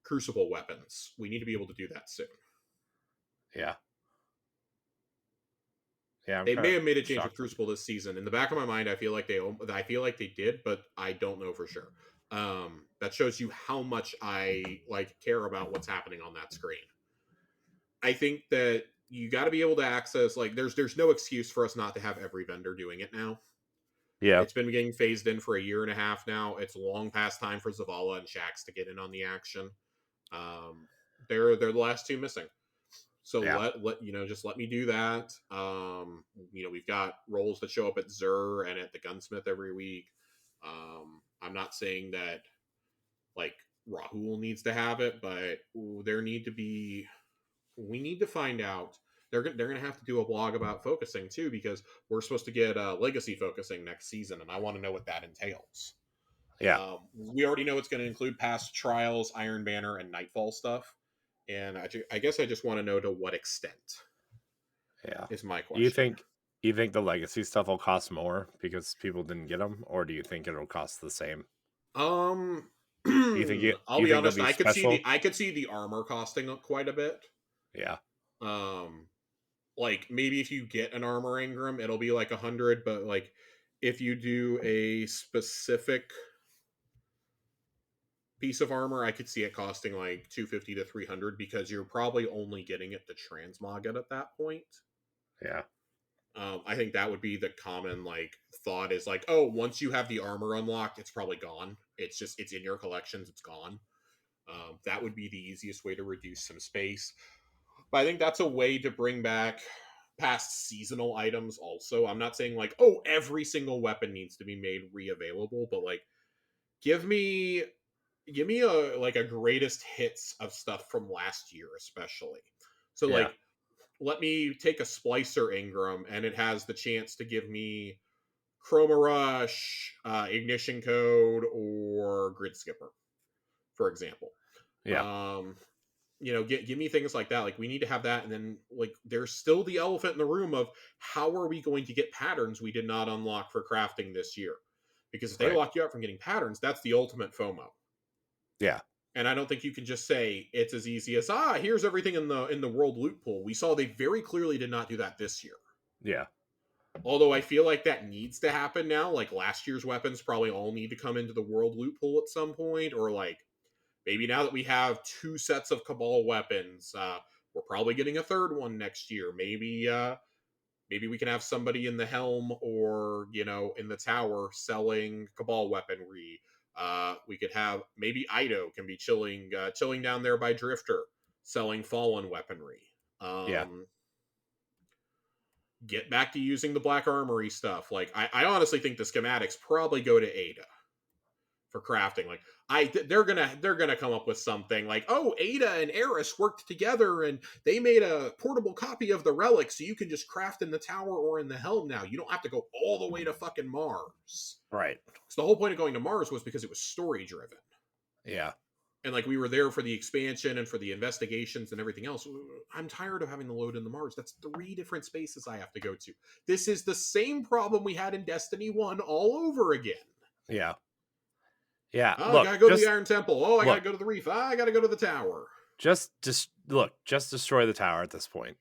Crucible weapons. We need to be able to do that soon. Yeah, they may have made a change with Crucible this season. In the back of my mind, I feel like they did, but I don't know for sure. That shows you how much I care about what's happening on that screen. I think that you got to be able to access there's no excuse for us not to have every vendor doing it now. Yeah, it's been getting phased in for a year and a half now. It's long past time for Zavala and Shax to get in on the action. They're the last two missing. So just let me do that. We've got roles that show up at Zur and at the Gunsmith every week. I'm not saying that Rahul needs to have it, but we need to find out. They're going to have to do a blog about focusing too, because we're supposed to get legacy focusing next season, and I want to know what that entails. Yeah, we already know it's going to include past Trials, Iron Banner, and Nightfall stuff, and I guess I just want to know to what extent. Yeah, is my question. You think the legacy stuff will cost more because people didn't get them, or do you think it'll cost the same? Um, You think it? I'll You be think they'll honest. be special? I could see the armor costing quite a bit. Yeah, Um, like maybe if you get an armor Ingram, it'll be like 100. But like if you do a specific piece of armor, I could see it costing like 250 to 300 because you're probably only getting it to transmog it at that point. yeah, I think that would be the common like thought is like, oh, once you have the armor unlocked, it's probably gone. It's in your collections, it's gone. That would be the easiest way to reduce some space. But I think that's a way to bring back past seasonal items also. I'm not saying like, oh, every single weapon needs to be made re-available, but like give me a greatest hits of stuff from last year especially. So yeah, like let me take a splicer Ingram and it has the chance to give me Chroma Rush, Ignition Code, or Grid Skipper, for example. yeah. Um, give me things like that. Like we need to have that, and then like there's still the elephant in the room of how are we going to get patterns we did not unlock for crafting this year? Because if they Right. lock you out from getting patterns, that's the ultimate FOMO. Yeah, And I don't think you can just say it's as easy as here's everything in the world loot pool. We saw they very clearly did not do that this year. yeah. Although I feel like that needs to happen now. Like last year's weapons probably all need to come into the world loot pool at some point, or like maybe now that we have two sets of Cabal weapons, we're probably getting a third one next year. Maybe we can have somebody in the helm or in the tower selling Cabal weaponry. We could have maybe Ido can be chilling down there by Drifter, selling Fallen weaponry. Yeah. Get back to using the Black Armory stuff. Like I honestly think the schematics probably go to Ada for crafting. Like they're gonna come up with something like, oh, Ada and Eris worked together and they made a portable copy of the relic, so you can just craft in the tower or in the helm now. You don't have to go all the way to fucking Mars. Right. Because the whole point of going to Mars was because it was story driven. Yeah. And like we were there for the expansion and for the investigations and everything else. I'm tired of having to load in the Mars. That's 3 different spaces I have to go to. This is the same problem we had in Destiny 1 all over again. Yeah. Yeah. Oh, I Look, gotta go to the just Iron Temple. Oh, I gotta look, go to the Reef. I gotta go to the Tower. just look, just destroy the tower at this point.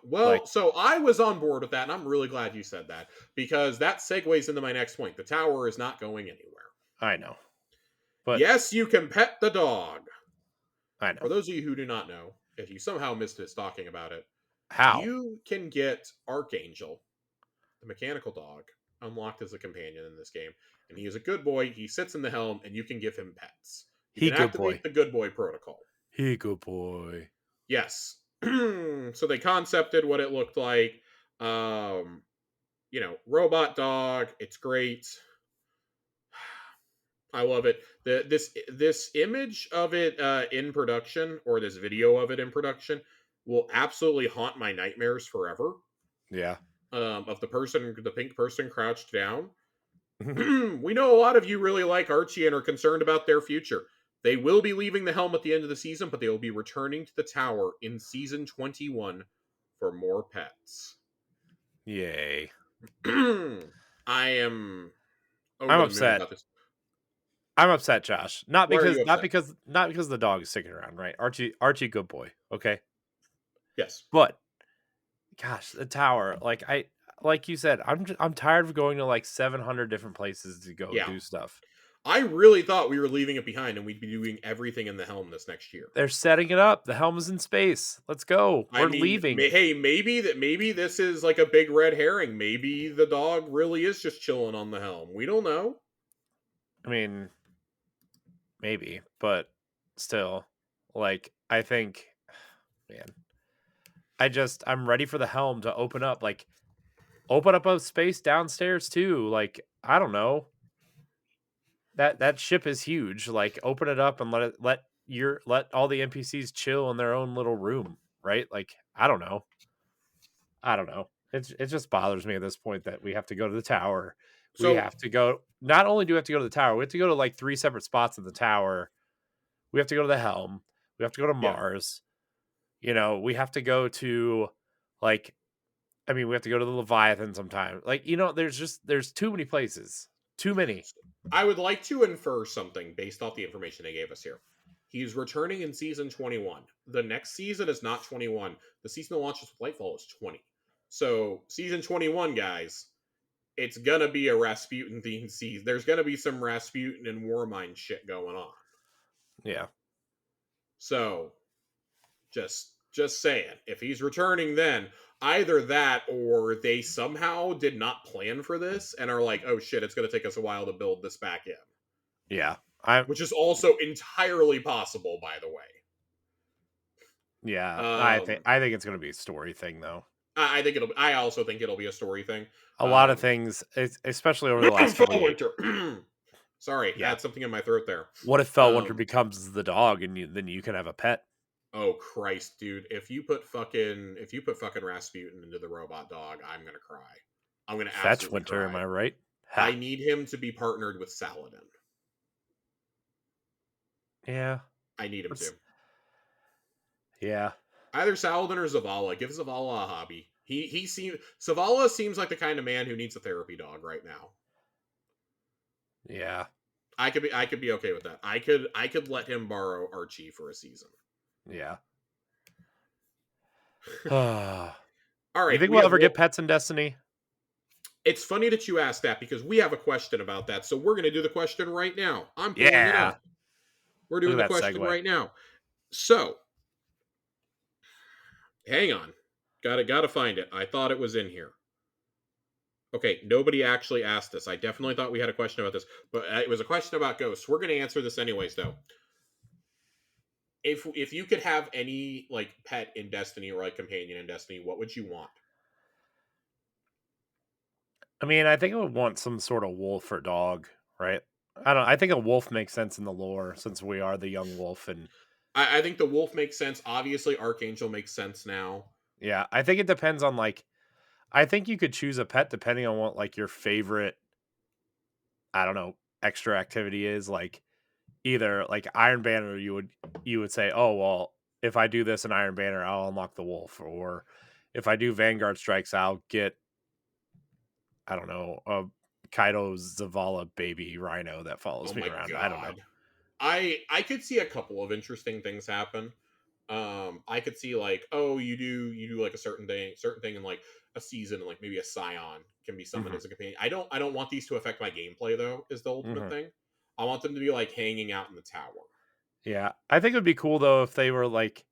Well, Like, so I was on board with that, and I'm really glad you said that because that segues into my next point. The tower is not going anywhere. I know, but Yes, you can pet the dog. I know For those of you who do not know, if you somehow missed us talking about it, how. you can get Archangel, the mechanical dog, unlocked as a companion in this game. And he is a good boy. He sits in the helm, and you can give him pets. You He can good boy. activate the good boy protocol. He good boy. Yes. So they concepted what it looked like. Robot dog. It's great. I love it. This image of it in production, or this video of it in production, will absolutely haunt my nightmares forever. Yeah. Of the pink person crouched down. We know a lot of you really like Archie and are concerned about their future. They will be leaving the helm at the end of the season, but they will be returning to the tower in season 21 for more pets. Yay. I am over I'm the moon upset. about this. I'm upset, Josh. Not Why are because you upset? not because the dog is sticking around, right? Archie good boy, okay? Yes. But gosh, the tower, like you said, I'm tired of going to like 700 different places to go Yeah. do stuff. I really thought we were leaving it behind and we'd be doing everything in the helm this next year. They're setting it up. The helm is in space. Let's go. We're leaving. Hey, maybe this is like a big red herring. Maybe the dog really is just chilling on the helm. We don't know. I mean, maybe, but still, like, I think, man, I'm ready for the helm to open up. Like, open up a space downstairs too. Like, I don't know. That ship is huge. Like, open it up and let all the NPCs chill in their own little room, right? Like, I don't know. It just bothers me at this point that we have to go to the tower. We So have to go. Not only do we have to go to the tower, we have to go to like 3 separate spots in the tower. We have to go to the helm. We have to go to yeah. Mars. We have to go to like I mean, we have to go to the Leviathan sometime. Like, there's too many places. Too many. I would like to infer something based off the information they gave us here. He's returning in season 21. The next season is not 21. The season that launches with Lightfall is 20. So, season 21, guys, it's gonna be a Rasputin themed season. There's gonna be some Rasputin and Warmind shit going on. Yeah. So, just saying, if he's returning then, either that or they somehow did not plan for this and are like, oh shit, it's gonna take us a while to build this back in. Yeah. Which is also entirely possible, by the way. I think it's gonna be a story thing though. I think it'll. I also think it'll be a story thing. A lot of things, especially over the last couple of years. Winter. Sorry, I Yeah. had something in my throat there. What if Fellwinter becomes the dog, and then you can have a pet? Oh Christ, dude! If you put fucking Rasputin into the robot dog, I'm gonna cry. I'm gonna Fetch absolutely Winter, cry. am I right? I need him to be partnered with Saladin. Yeah. I need him to. Yeah. Either Saladin or Zavala. Give Zavala a hobby. Zavala seems like the kind of man who needs a therapy dog right now. Yeah. I could be okay with that. I could let him borrow Archie for a season. Yeah. All right. You think we'll ever get pets in Destiny? It's funny that you asked that because we have a question about that. So we're going to do the question right now. I'm pulling it up. We're doing the question right now. So, hang on. Gotta find it. I thought it was in here. Okay, nobody actually asked this. I definitely thought we had a question about this, but it was a question about ghosts. We're going to answer this anyways, though. If you could have any like pet in Destiny or like companion in Destiny, what would you want? I mean, I think I would want some sort of wolf or dog, right? I think a wolf makes sense in the lore since we are the young wolf, and I think the wolf makes sense. Obviously, Archangel makes sense now. Yeah, I think it depends on I think you could choose a pet depending on what like your favorite, I don't know, extra activity is. Like either like Iron Banner, you would say, oh well, if I do this in Iron Banner, I'll unlock the wolf, or if I do Vanguard strikes, I'll get, I don't know, a Kaido Zavala baby rhino that follows me around. God. I don't know. I could see a couple of interesting things happen. I could see like, oh, you do like a certain thing in like a season, like maybe a Scion can be summoned as a companion. I don't want these to affect my gameplay though, is the ultimate thing. I want them to be like hanging out in the tower. Yeah. I think it would be cool though if they were like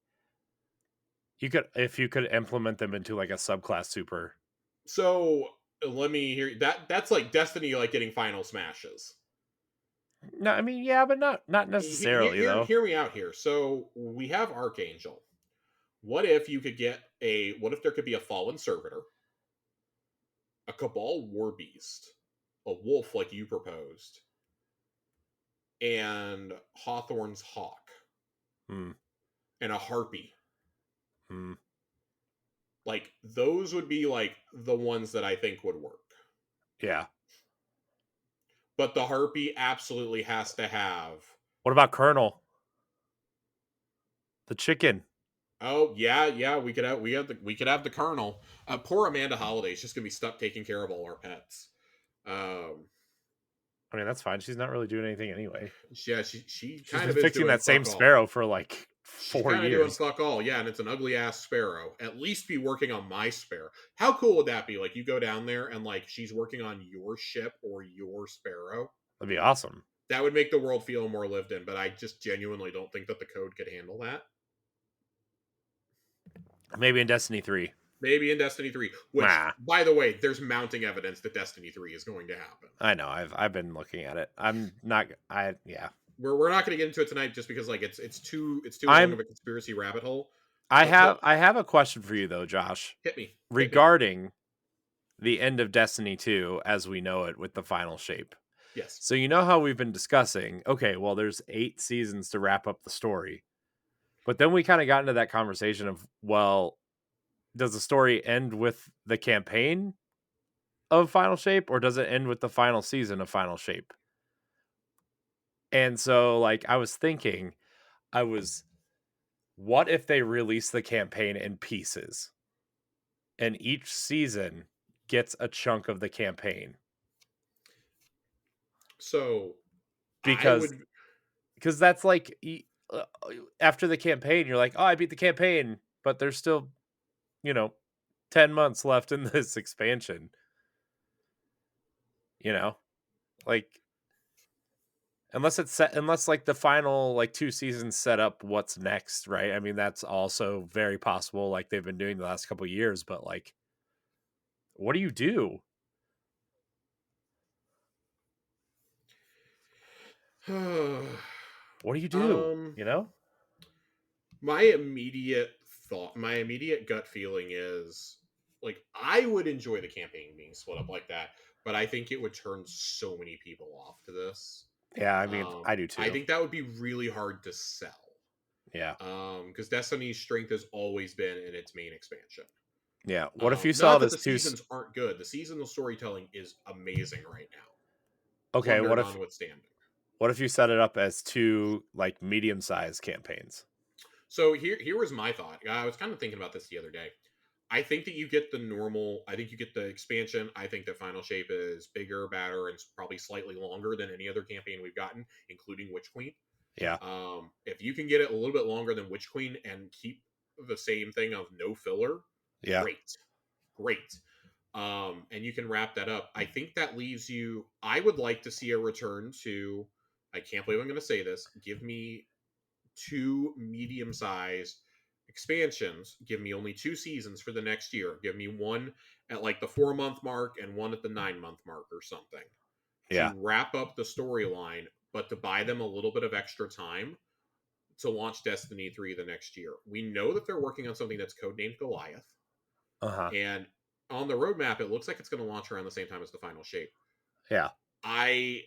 if you could implement them into like a subclass super. So let me hear that. That's like Destiny, like getting final smashes. No, I mean, yeah, but not necessarily though. Hear me out here. So we have Archangel. What if there could be a fallen servitor, a Cabal war beast, a wolf like you proposed, and Hawthorne's hawk, and a harpy. Like those would be like the ones that I think would work. Yeah. But the harpy absolutely has to have. What about Colonel? The chicken. Oh yeah, we could have the Colonel. Poor Amanda Holiday is just gonna be stuck taking care of all our pets. I mean, that's fine. She's not really doing anything anyway. Yeah, she's kind of fixing that same sparrow for like 4 years. Doing fuck all. Yeah, and it's an ugly ass sparrow. At least be working on my sparrow. How cool would that be? Like you go down there and like she's working on your ship or your sparrow. That'd be awesome. That would make the world feel more lived in, but I just genuinely don't think that the code could handle that. Maybe in Destiny 3. Maybe in Destiny 3. Which, by the way, there's mounting evidence that Destiny 3 is going to happen. I know. I've been looking at it. Yeah. We're not going to get into it tonight just because like it's too long of a conspiracy rabbit hole. I have a question for you though, Josh. Hit me. Regarding the end of Destiny 2 as we know it with the final shape. Yes. So you know how we've been discussing, okay, well there's 8 seasons to wrap up the story. But then we kind of got into that conversation of, well, does the story end with the campaign of Final Shape or does it end with the final season of Final Shape? And so like I was thinking, what if they release the campaign in pieces? and each season gets a chunk of the campaign. So I Because would that's like after the campaign, you're like, oh, I beat the campaign, but there's still, you know, 10 months left in this expansion. You know, like unless like the final like 2 seasons set up what's next, right? I mean, that's also very possible, like they've been doing the last couple of years, but like, what do you do? What do you do? um You know? my immediate gut feeling is like I would enjoy the campaign being split up like that, but I think it would turn so many people off to this. Yeah, I mean, I do I too. think that would be really hard to sell. Yeah. Because Destiny's strength has always been in its main expansion. Yeah. What if you sell Not it that as the seasons aren't good. The seasonal storytelling is amazing right now. okay, Plunder notwithstanding. what if you set it up as 2 like medium-sized campaigns? So here was my thought. I was kind of thinking about this the other day. I think that you get the normal. I think you get the expansion. I think that Final Shape is bigger, badder, and probably slightly longer than any other campaign we've gotten, including Witch Queen. Yeah. If you can get it a little bit longer than Witch Queen and keep the same thing of no filler, Yeah. great. And you can wrap that up. I think that leaves you. I would like to see a return to. I can't believe I'm going to say this. Give me 2 medium-sized expansions. Give me only 2 seasons for the next year. Give me one at like the 4-month mark and one at the 9-month mark or something Yeah. to wrap up the storyline, but to buy them a little bit of extra time to launch Destiny 3 the next year. We know that they're working on something that's codenamed Goliath, Uh-huh. and on the roadmap, it looks like it's going to launch around the same time as the final shape. Yeah. I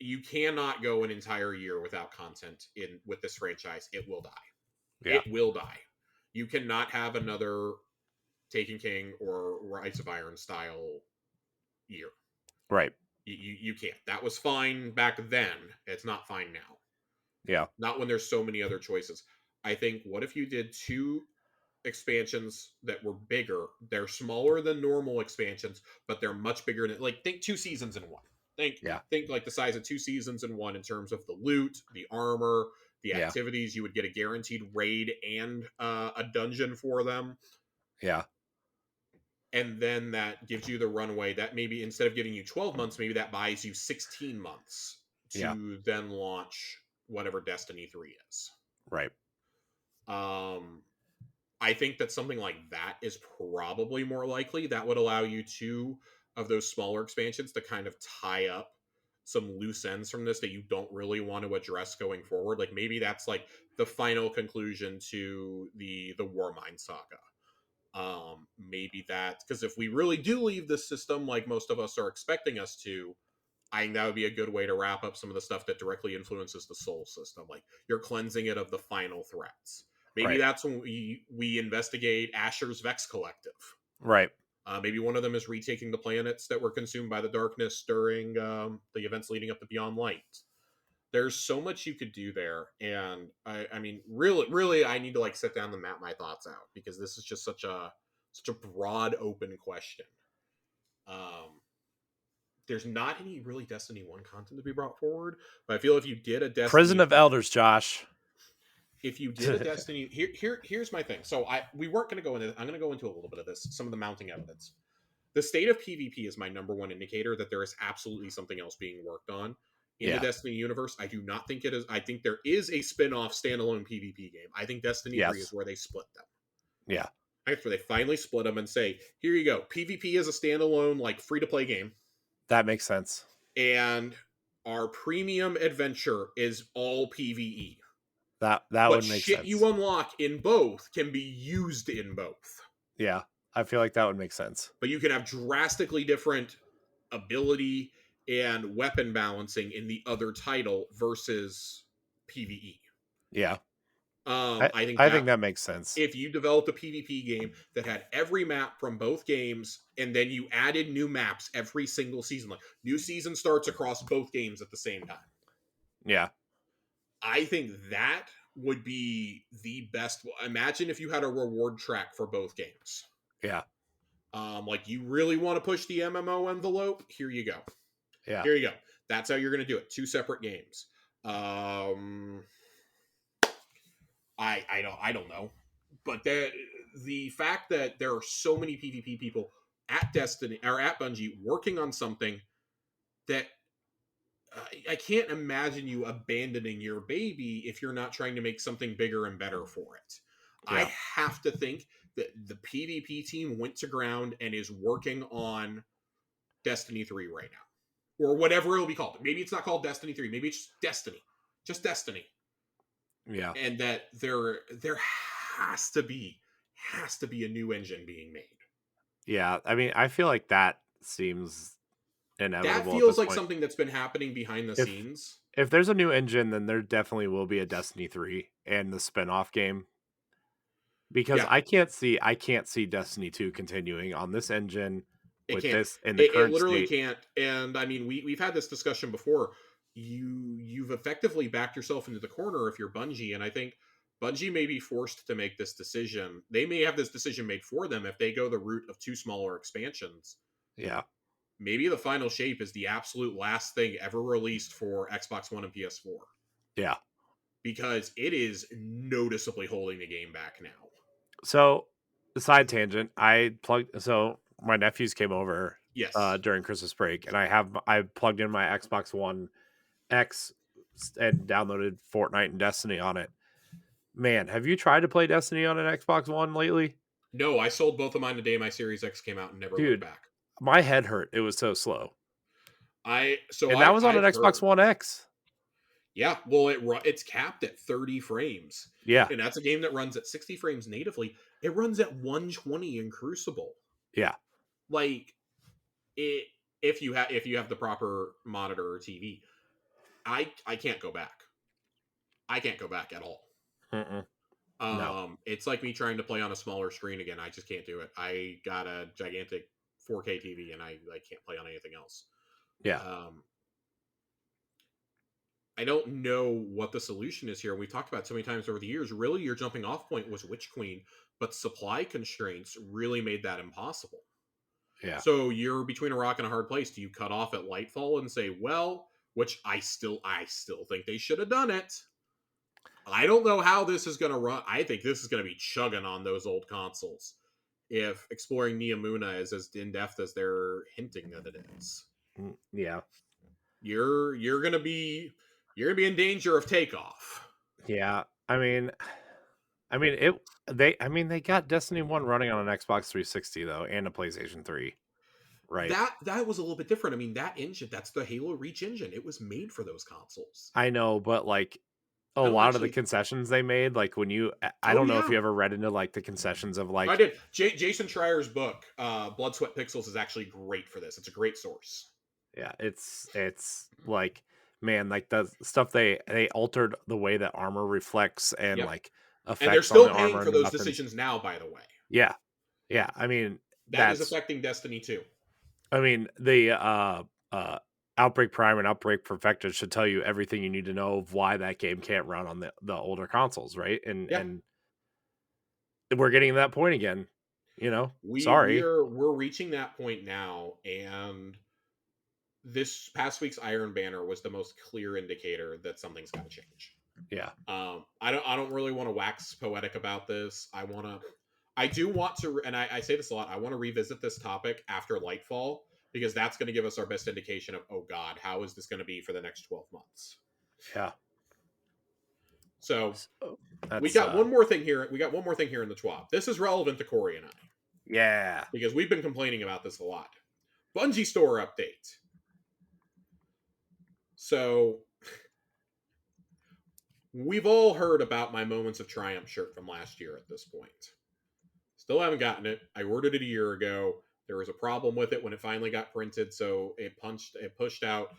You cannot go an entire year without content in with this franchise. It will die. Yeah. It will die. You cannot have another Taken King or Rise of Iron style year. Right. You can't. That was fine back then. It's not fine now. Yeah. Not when there's so many other choices. I think what if you did 2 expansions that were bigger? They're smaller than normal expansions, but they're much bigger than like think 2 seasons in one. Yeah. Think like the size of 2 seasons in one in terms of the loot, the armor, the Yeah. activities. You would get a guaranteed raid and a dungeon for them. Yeah. And then that gives you the runway that maybe instead of giving you 12 months, maybe that buys you 16 months Yeah. to then launch whatever Destiny 3 is. Right. Um, I think that something like that is probably more likely. That would allow you 2 of those smaller expansions to kind of tie up some loose ends from this that you don't really want to address going forward. Like maybe that's like the final conclusion to the Warmind saga. Maybe that because if we really do leave this system like most of us are expecting us to, I think that would be a good way to wrap up some of the stuff that directly influences the soul system. Like you're cleansing it of the final threats. Maybe Right. that's when we investigate Asher's Vex Collective. Right. Maybe one of them is retaking the planets that were consumed by the darkness during the events leading up to Beyond Light. There's so much you could do there, and I mean, really, I need to like sit down and map my thoughts out because this is just such a broad, open question. Um, there's not any really Destiny 1 content to be brought forward, but I feel Prison of Elders, Josh. if you did a Destiny here's my thing. So we weren't going to go into I'm going to go into a little bit of this, some of the mounting evidence. The state of PvP is my number one indicator that there is absolutely something else being worked on in the Yeah. Destiny universe. I do not think it is. I think there is a spin-off standalone PvP game. I think Destiny 3 is Yes. where they split them. Yeah. That's where they finally split them and say, here you go. PvP is a standalone, like free-to-play game. That makes sense. And our premium adventure is all PvE. That But would make shit sense. you unlock in both can be used in both. Yeah. I feel like that would make sense. But you can have drastically different ability and weapon balancing in the other title versus PvE. Yeah. I think I think that that makes sense. if you developed a PvP game that had every map from both games and then you added new maps every single season, like new season starts across both games at the same time. Yeah. I think that would be the best. Imagine if you had a reward track for both games. Yeah. Like you really want to push the MMO envelope? Here you go. Yeah. Here you go. That's how you're going to do it. 2 separate games. I don't know, but the fact that there are so many PvP people at Destiny or at Bungie working on something that I can't imagine you abandoning your baby if you're not trying to make something bigger and better for it. Yeah. I have to think that the PvP team went to ground and is working on Destiny 3 right now. Or whatever it'll be called. Maybe it's not called Destiny 3. Maybe it's just Destiny. Just Destiny. Yeah. And that there has to be a new engine being made. Yeah. I mean, I feel like that seems That inevitable at feels this like point. something that's been happening behind the If scenes. if there's a new engine, then there definitely will be a Destiny 3 and the spin-off game. Because Yeah, I can't see Destiny 2 continuing on this engine it with can't. this in the It current literally state. can't. And I mean, we've had this discussion before. You've effectively backed yourself into the corner if you're Bungie, and I think Bungie may be forced to make this decision. They may have this decision made for them if they go the route of 2 smaller expansions. Yeah. Maybe the final shape is the absolute last thing ever released for Xbox One and PS4 Yeah. because it is noticeably holding the game back now. So, side tangent, so my nephews came over Yes. during Christmas break, and I plugged in my Xbox One X and downloaded Fortnite and Destiny on it. Man, have you tried to play Destiny on an Xbox One lately? No, I sold both of mine the day my Series X came out and never looked Dude, back. my head hurt. It was so slow. And that was on an I've Xbox heard. One X. Yeah, well it's capped at 30 frames. Yeah. And that's a game that runs at 60 frames natively. It runs at 120 in Crucible. Yeah. Like it if you have the proper monitor or TV. I can't go back. I can't go back at all. Mm-mm. No. It's like me trying to play on a smaller screen again. I just can't do it. I got a gigantic 4K TV and I can't play on anything else. Yeah. I don't know what the solution is here. We've talked about it so many times over the years. Really, your jumping off point was Witch Queen, but supply constraints really made that impossible. Yeah. So you're between a rock and a hard place. Do you cut off at Lightfall and say, well, which I still think they should have done it. I don't know how this is going to run. I think this is going to be chugging on those old consoles if exploring Neomuna is as in depth as they're hinting that it is. Yeah. You're gonna be in danger of takeoff. Yeah. They got Destiny 1 running on an Xbox 360 though and a PlayStation 3. Right. That was a little bit different. I mean, that engine, that's the Halo Reach engine. It was made for those consoles. I know, but like a No, lot of the actually, concessions they made, like I oh don't know if yeah, you ever read into like the concessions of I like, did. Jason Schreier's book, Blood, Sweat, Pixels, is actually great for this. It's a great source. yeah, it's like, man, like the stuff they altered the way that armor reflects and Yep, like and they're effects on still the paying armor for and the those weapons. decisions now. By the way, Yeah. Yeah. I mean, that is that's affecting Destiny too. the Outbreak Prime and Outbreak Perfected should tell you everything you need to know of why that game can't run on the older consoles, right? Yeah, And we're getting to that point again. Sorry. we're reaching that point now, and this past week's Iron Banner was the most clear indicator that something's got to change. Yeah. I don't really want to wax poetic about this. I do want to, and I say this a lot. I want to revisit this topic after Lightfall because that's going to give us our best indication of, oh God, how is this going to be for the next 12 months? Yeah. So That's, we got one more thing here. We got one more thing here in the TWAB. This is relevant to Corey and I. Yeah. Because we've been complaining about this a lot. Bungie store update. So we've all heard about my Moments of Triumph shirt from last year at this point. Still haven't gotten it. I ordered it a year ago. There was a problem with it when it finally got printed, so it pushed out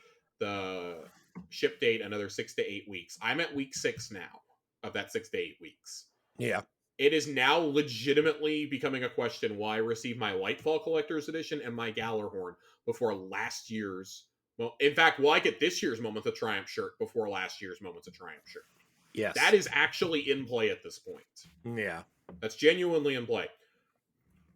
the ship date another 6 to 8 weeks. I'm at week 6 now of that 6 to 8 weeks. Yeah. It is now legitimately becoming a question why I received my Lightfall Collector's Edition and my Gallarhorn before last year's. Well, in fact, will I get this year's Moments of Triumph shirt before last year's Moments of Triumph shirt? Yes. That is actually in play at this point. Yeah. That's genuinely in play.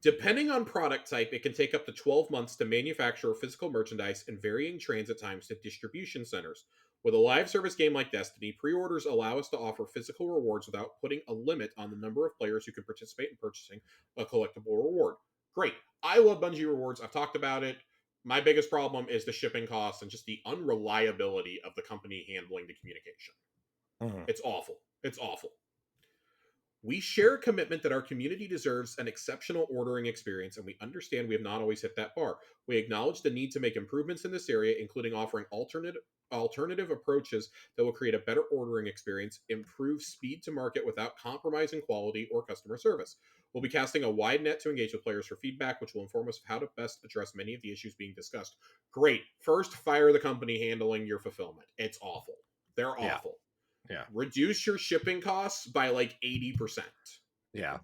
Depending on product type, it can take up to 12 months to manufacture physical merchandise and varying transit times to distribution centers. With a live service game like Destiny, pre orders allow us to offer physical rewards without putting a limit on the number of players who can participate in purchasing a collectible reward. Great. I love Bungie rewards. I've talked about it. My biggest problem is the shipping costs and just the unreliability of the company handling the communication. It's awful. It's awful. We share a commitment that our community deserves an exceptional ordering experience, and we understand we have not always hit that bar. We acknowledge the need to make improvements in this area, including offering alternative approaches that will create a better ordering experience, improve speed to market without compromising quality or customer service. We'll be casting a wide net to engage with players for feedback, which will inform us of how to best address many of the issues being discussed. Great. First, fire the company handling your fulfillment. It's awful. They're awful. Yeah. Reduce your shipping costs by like 80%. Yeah.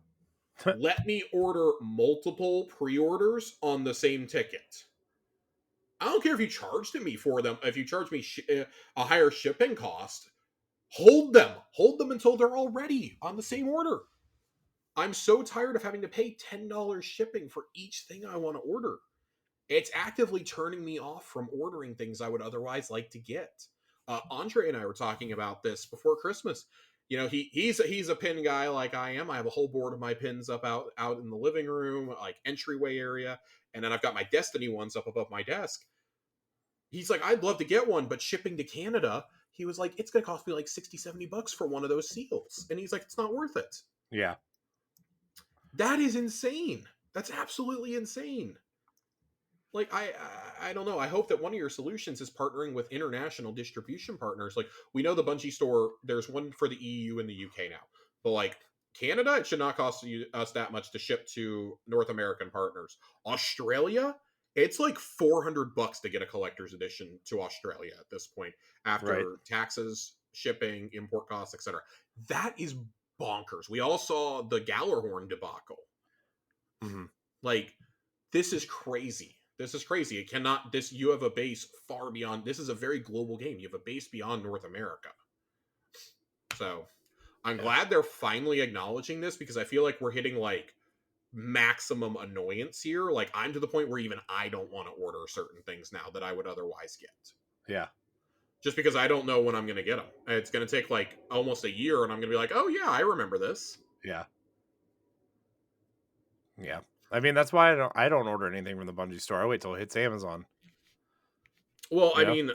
Let me order multiple pre-orders on the same ticket. I don't care if you charged me for them. If you charge me a higher shipping cost, hold them until they're all ready on the same order. I'm so tired of having to pay $10 shipping for each thing I want to order. It's actively turning me off from ordering things I would otherwise like to get. Andre and I were talking about this before Christmas. You know, he's a pin guy like I am. I have a whole board of my pins up out in the living room, like entryway area, and then I've got my Destiny ones up above my desk. He's like, I'd love to get one, but shipping to Canada, he was like, it's going to cost me like $60-$70 for one of those seals. And he's like, it's not worth it. Yeah. That is insane. That's absolutely insane. Like, I don't know. I hope that one of your solutions is partnering with international distribution partners. Like, we know the Bungie store, there's one for the EU and the UK now. But, like, Canada, it should not cost us that much to ship to North American partners. Australia, it's like $400 to get a collector's edition to Australia at this point, after taxes, shipping, import costs, etc. That is bonkers. We all saw the Gallarhorn debacle. Like, this is crazy. This is crazy. It cannot, you have a base far beyond, this is a very global game. You have a base beyond North America. So I'm glad they're finally acknowledging this, because I feel like we're hitting like maximum annoyance here. Like, I'm to the point where even I don't want to order certain things now that I would otherwise get. Yeah. Just because I don't know when I'm going to get them. It's going to take like almost a year, and I'm going to be like, oh yeah, I remember this. Yeah. Yeah. I mean, that's why I don't order anything from the Bungie store. I wait till it hits Amazon. Well, I mean,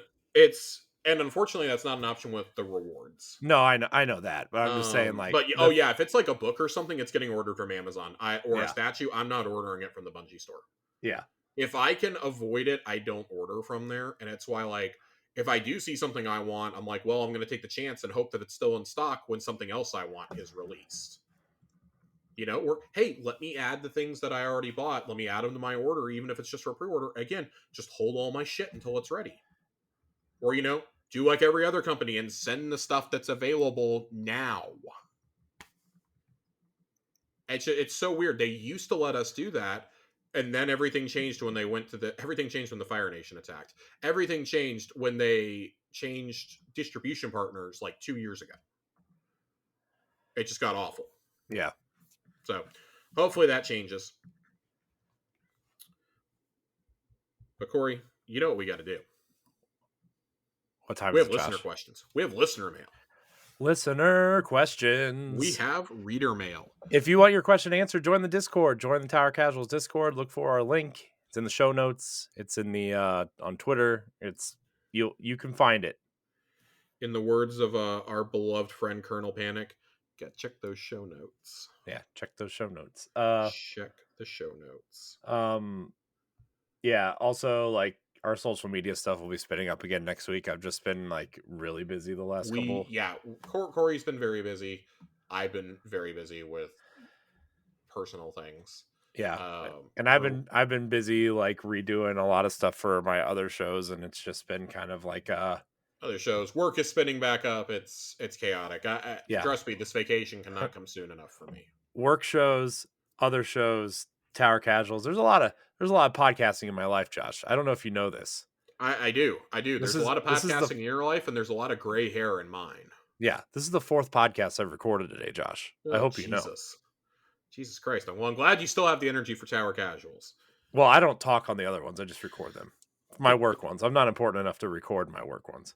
and unfortunately that's not an option with the rewards. No, I know that, but I'm just saying, like, but if it's like a book or something, it's getting ordered from Amazon. A statue, I'm not ordering it from the Bungie store. Yeah. If I can avoid it, I don't order from there, and it's why, like, if I do see something I want, I'm like, well, I'm going to take the chance and hope that it's still in stock when something else I want is released. You know, or hey, let me add the things that I already bought. Let me add them to my order, even if it's just for pre-order. Again, just hold all my shit until it's ready. Or, you know, do like every other company and send the stuff that's available now. It's so weird. They used to let us do that, and then everything changed when they went to everything changed when the Fire Nation attacked. Everything changed when they changed distribution partners like 2 years ago. It just got awful. Yeah. So hopefully that changes. But Corey, you know what we got to do. What time we is have it, listener Josh? questions. We have listener mail. Listener questions. We have reader mail. If you want your question answered, join the Discord. Join the Tower Casuals Discord. Look for our link. It's in the show notes. It's in the on Twitter. It's you can find it. In the words of our beloved friend Colonel Panic, check those show notes. Yeah, check those show notes. Check the show notes. Yeah. Also, like, our social media stuff will be spinning up again next week. I've just been like really busy the last couple. Yeah, Corey's been very busy. I've been very busy with personal things. Yeah, and I've been busy like redoing a lot of stuff for my other shows, and it's just been kind of like other shows. Work is spinning back up. It's chaotic. Trust me, this vacation cannot come soon enough for me. Work shows, other shows, Tower Casuals. There's a lot of podcasting in my life, Josh. I don't know if you know this. I do. There's a lot of podcasting in your life, and there's a lot of gray hair in mine. Yeah, this is the 4th podcast I've recorded today, Josh. I hope you know. Jesus Christ. Well, I'm glad you still have the energy for Tower Casuals. Well, I don't talk on the other ones. I just record them. My work ones. I'm not important enough to record my work ones.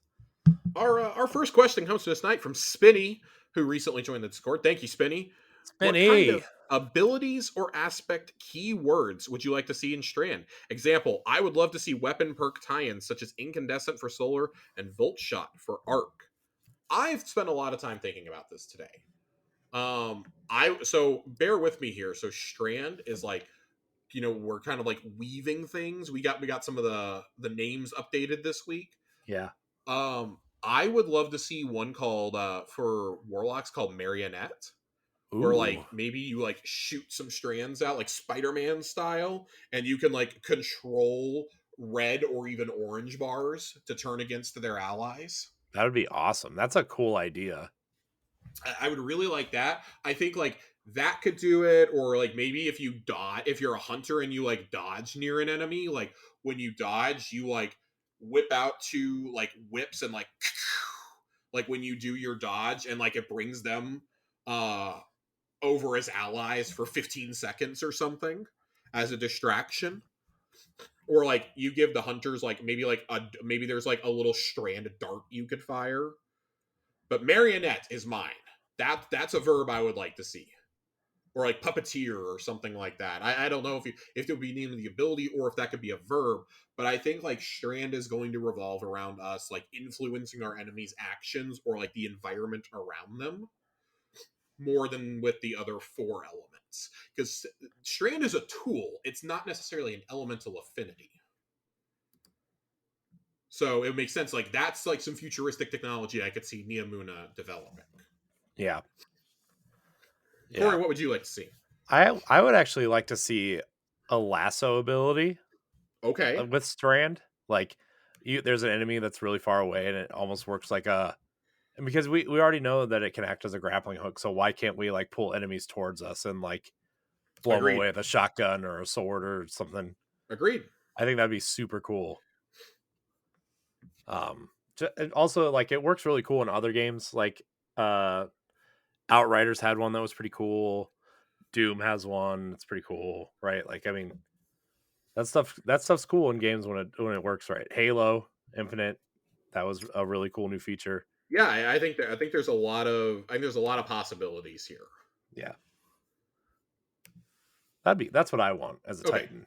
Our first question comes to us tonight from Spinny, who recently joined the Discord. Thank you, Spinny. What kind Spinny. of abilities or aspect keywords would you like to see in Strand? Example, I would love to see weapon perk tie-ins such as Incandescent for Solar and Volt Shot for Arc. I've spent a lot of time thinking about this today. So bear with me here. So Strand is like, we're kind of like weaving things. We got some of the names updated this week. Yeah. I would love to see one called for warlocks called Marionette, where Ooh. like maybe you like shoot some strands out like Spider-Man style, and you can like control red or even orange bars to turn against their allies. That would be awesome. That's a cool idea. I would really like that. I think like that could do it, or like maybe if you dodge, if you're a hunter and you like dodge near an enemy, like when you dodge, you like whip out two like whips and like when you do your dodge and like it brings them uh over as allies for 15 seconds or something as a distraction. Or like you give the hunters like maybe there's like a little strand of dart you could fire. But marionette is mine. That's a verb I would like to see. Or like puppeteer or something like that. I don't know if it would be named the ability or if that could be a verb, but I think like Strand is going to revolve around us like influencing our enemies' actions or like the environment around them more than with the other four elements. Because Strand is a tool, it's not necessarily an elemental affinity. So it makes sense. Like that's like some futuristic technology I could see Neomuna developing. Yeah. Corey, Yeah. what would you like to see? I would actually like to see a lasso ability Okay. with Strand. Like there's an enemy that's really far away and it almost works like a and because we already know that it can act as a grappling hook, so why can't we like pull enemies towards us and like blow them Agreed. away with a shotgun or a sword or something? Agreed. I think that'd be super cool. And also like it works really cool in other games. Like uh, Outriders had one that was pretty cool. Doom has one. It's pretty cool, right? Like I mean, that stuff's cool in games when it works right. Halo Infinite, that was a really cool new feature. Yeah, I think there's a lot of possibilities here. Yeah, that's what I want as a Okay, Titan.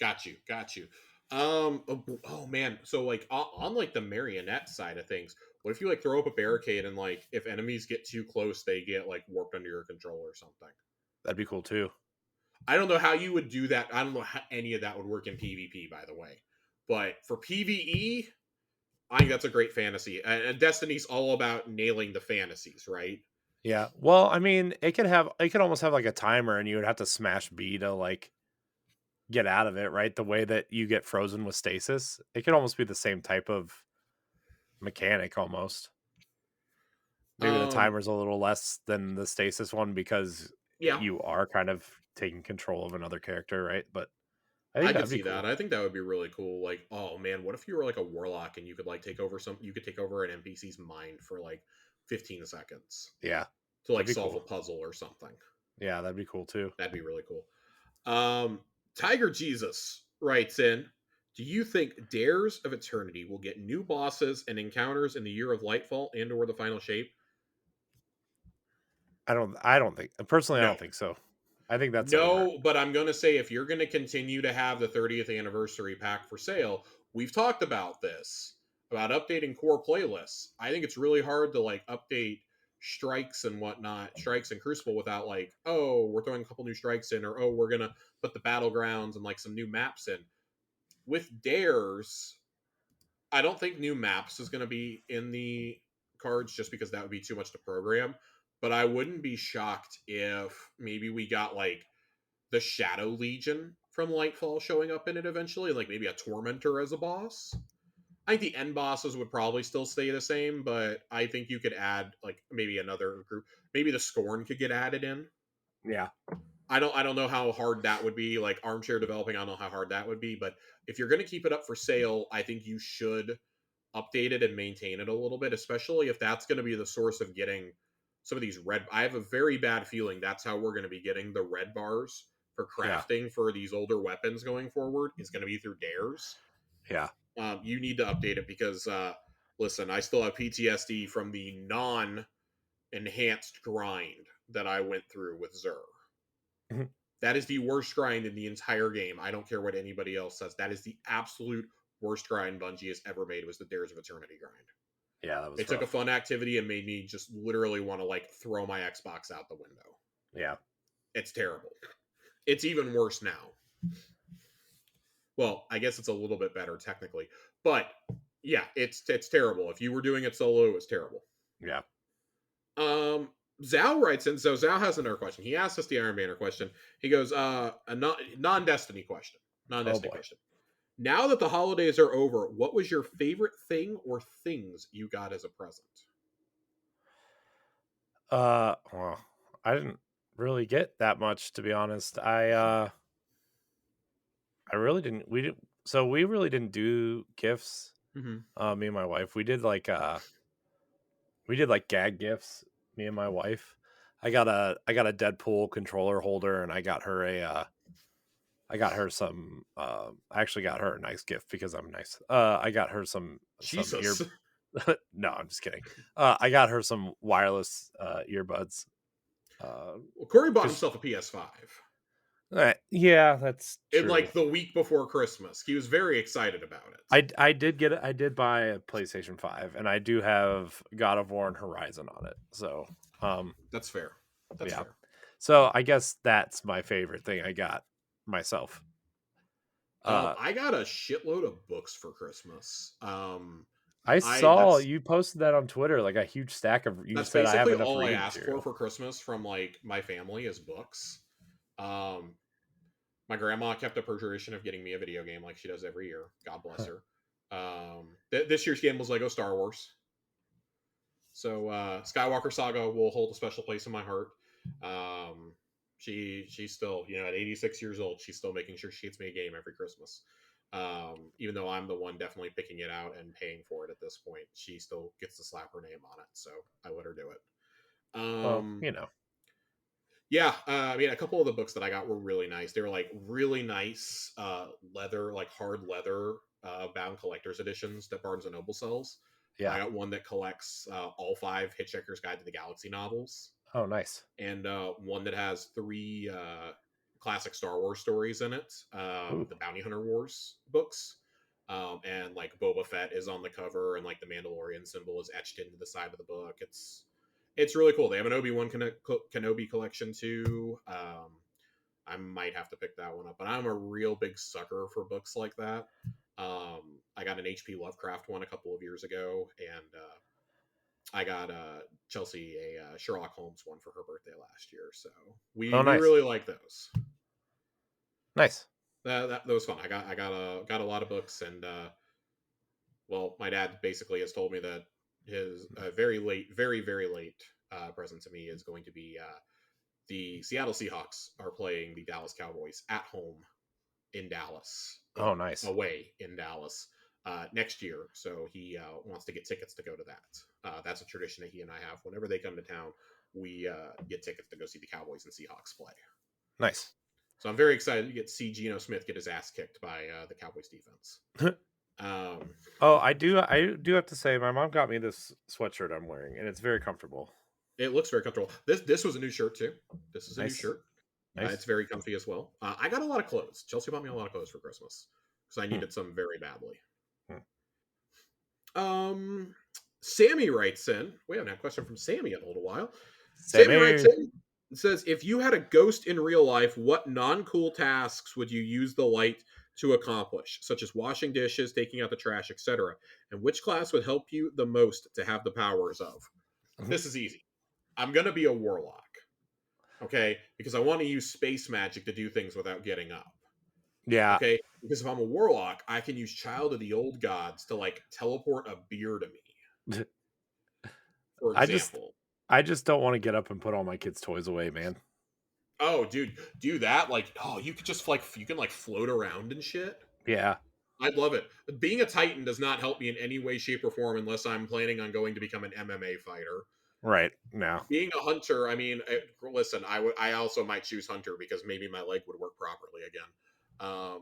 got you. Oh man, so like on like the marionette side of things, what if you like throw up a barricade and like if enemies get too close, they get like warped under your control or something? That'd be cool too. I don't know how you would do that. I don't know how any of that would work in PvP, by the way. But for PvE, I think that's a great fantasy. And Destiny's all about nailing the fantasies, right? Yeah. Well, I mean, it could almost have like a timer, and you would have to smash B to like get out of it, right? The way that you get frozen with stasis, it could almost be the same type of mechanic almost. Maybe the Um, timer's a little less than the stasis one because yeah, you are kind of taking control of another character, right? But I I think could that'd be see that. cool. I think that would be really cool. Like, oh man, what if you were like a warlock and you could like you could take over an NPC's mind for like 15 seconds Yeah, to that'd like be solve cool. a puzzle or something. Yeah, that'd be cool too. That'd be really cool. Tiger Jesus writes in, do you think Dares of Eternity will get new bosses and encounters in the Year of Lightfall and or the final shape? I don't think personally I No. don't think so. I think that's over. No, but I'm going to say if you're going to continue to have the 30th anniversary pack for sale, we've talked about this about updating core playlists. I think it's really hard to like update strikes and whatnot, strikes and crucible without like, oh, we're throwing a couple new strikes in, or oh, we're going to put the battlegrounds and like some new maps in. With dares, I don't think new maps is going to be in the cards just because that would be too much to program, but I wouldn't be shocked if maybe we got like the Shadow Legion from Lightfall showing up in it eventually, like maybe a Tormentor as a boss. I think the end bosses would probably still stay the same, but I think you could add like maybe another group. Maybe the Scorn could get added in. Yeah. I don't know how hard that would be. Like armchair developing, I don't know how hard that would be. But if you're going to keep it up for sale, I think you should update it and maintain it a little bit, especially if that's going to be the source of getting some of these red. I have a very bad feeling that's how we're going to be getting the red bars for Yeah. crafting for these older weapons going forward. Is going to be through dares. Yeah. You need to update it because listen, I still have PTSD from the non-enhanced grind that I went through with Zur. Mhm. That is the worst grind in the entire game. I don't care what anybody else says. That is the absolute worst grind Bungie has ever made, was the Dares of Eternity grind. Yeah, that was They took a rough. fun activity and made me just literally want to like throw my Xbox out the window. Yeah. It's terrible. It's even worse now. Well, I guess it's a little bit better technically, but yeah, it's terrible. If you were doing it solo, it was terrible. Yeah. Zhao writes in, so Zhao has another question. He asked us the Iron Banner question. He goes, a non-Destiny question. Oh Non-Destiny boy. question. Now that the holidays are over, what was your favorite thing or things you got as a present? Well, I didn't really get that much, to be honest. I really didn't. We didn't. So we really didn't do gifts. Mm-hmm. Me and my wife. We did like gag gifts. Me and my wife. I got a Deadpool controller holder, and I got her some. I actually got her a nice gift because I'm nice. I got her some ear. Jesus. No, I'm just kidding. I got her some wireless earbuds. Well, Corey bought Because himself a PS5 yeah, that's in true. like the week before Christmas. He was very excited about it. I did buy a PlayStation 5, and I do have God of War and Horizon on it. So um That's fair. That's yeah. fair. So I guess that's my favorite thing I got myself. I got a shitload of books for Christmas. I I saw you posted that on Twitter, like a huge stack of. You that's said I have basically enough all I reading asked material. for Christmas from like my family is books. Um, my grandma kept up her tradition of getting me a video game like she does every year. God bless her. This year's game was Lego Star Wars. So Skywalker Saga will hold a special place in my heart. She's still, at 86 years old, she's still making sure she gets me a game every Christmas. Even though I'm the one definitely picking it out and paying for it at this point, she still gets to slap her name on it. So I let her do it. Well, Yeah, I mean, a couple of the books that I got were really nice. They were like really nice leather, like hard leather bound collector's editions that Barnes and Noble sells. I yeah. got one that collects all 5 Hitchhiker's Guide to the Galaxy novels, Oh, nice. and one that has 3 classic Star Wars stories in it, Ooh, the Bounty Hunter Wars books. And like Boba Fett is on the cover, and like the Mandalorian symbol is etched into the side of the book. It's really cool. They have an Obi-Wan Kenobi collection too. I might have to pick that one up, but I'm a real big sucker for books like that. I got an H.P. Lovecraft one a couple of years ago, and I got Chelsea a Sherlock Holmes one for her birthday last year. So we oh, we nice, really like those. nice. That was fun. I got a lot of books, and well, my dad basically has told me that his very late present to me is going to be the Seattle Seahawks are playing the Dallas Cowboys at home in Dallas, Oh, nice, away in Dallas next year. So he wants to get tickets to go to that. That's a tradition that he and I have. Whenever they come to town, we get tickets to go see the Cowboys and Seahawks play. nice. So I'm very excited to see Geno Smith get his ass kicked by the Cowboys defense. Oh, I do have to say, my mom got me this sweatshirt I'm wearing, and it's very comfortable. It looks very comfortable. This was a new shirt too. This is a new Nice, shirt. nice. It's very comfy as well. I got a lot of clothes. Chelsea bought me a lot of clothes for Christmas because I Hmm, needed some very badly. hmm. Sammy writes in. We haven't had a question from Sammy in a little while. Sammy writes Sammy. in and says, "If you had a ghost in real life, what non-cool tasks would you use the light to accomplish, such as washing dishes, taking out the trash, etc.? And which class would help you the most to have the powers of?" This is easy. I'm gonna be a warlock. Okay, because I want to use space magic to do things without getting up. Yeah, Okay, because if I'm a warlock, I can use Child of the Old Gods to like teleport a beer to me, for I just example. I just don't want to get up and put all my kids' toys away, man. Oh, dude, do that. Like, oh, you could just like you can like float around and shit. Yeah, I'd love it. Being a Titan does not help me in any way, shape, or form unless I'm planning on going to become an MMA fighter. Right. No. Being a hunter, I mean, listen, I also might choose hunter because maybe my leg would work properly again.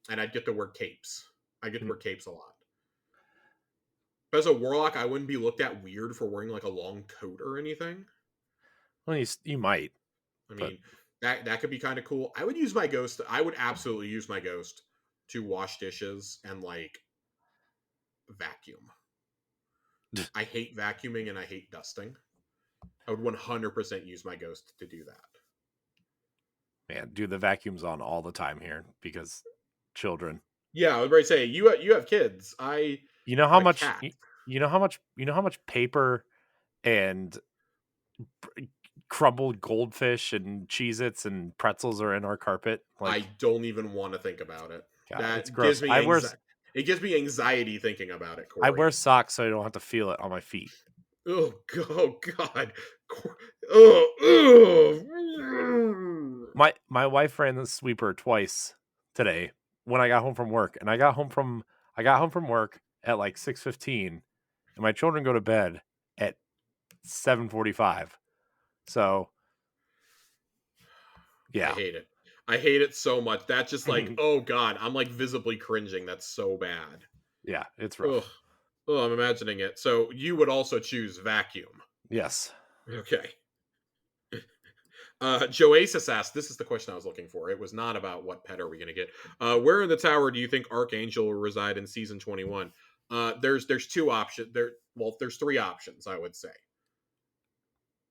And I'd get to wear capes. I get to wear capes a lot. But as a warlock, I wouldn't be looked at weird for wearing like a long coat or anything. Well, you might, I but mean, that could be kind of cool. I would use my ghost. I would absolutely use my ghost to wash dishes and like vacuum. I hate vacuuming and I hate dusting. I would 100% use my ghost to do that. man, do the vacuums on all the time here because children. Yeah, I was ready to say you have kids. I You know how have a much cat. you know how much paper and crumbled goldfish and Cheez-Its and pretzels are in our carpet. I Like, don't even want to think about it. God, it's That gives gross. me anxiety. It gives me anxiety thinking about it, I Corey. wear socks so I don't have to feel it on my feet. Oh God. Oh, My wife ran the sweeper twice today when I got home from work, and I got home from work at like 6:15, and my children go to bed at 7:45. So I yeah, hate it. I hate it so much. That's just like, oh God, I'm like visibly cringing. That's so bad. yeah, it's Ugh. rough. Oh, I'm imagining it. So you would also choose vacuum. Yes. Okay. Joasis asked, this is the question I was looking for. It was not about what pet are we going to get. Where in the tower do you think Archangel will reside in season 21? There's two options. There's three options, I would say.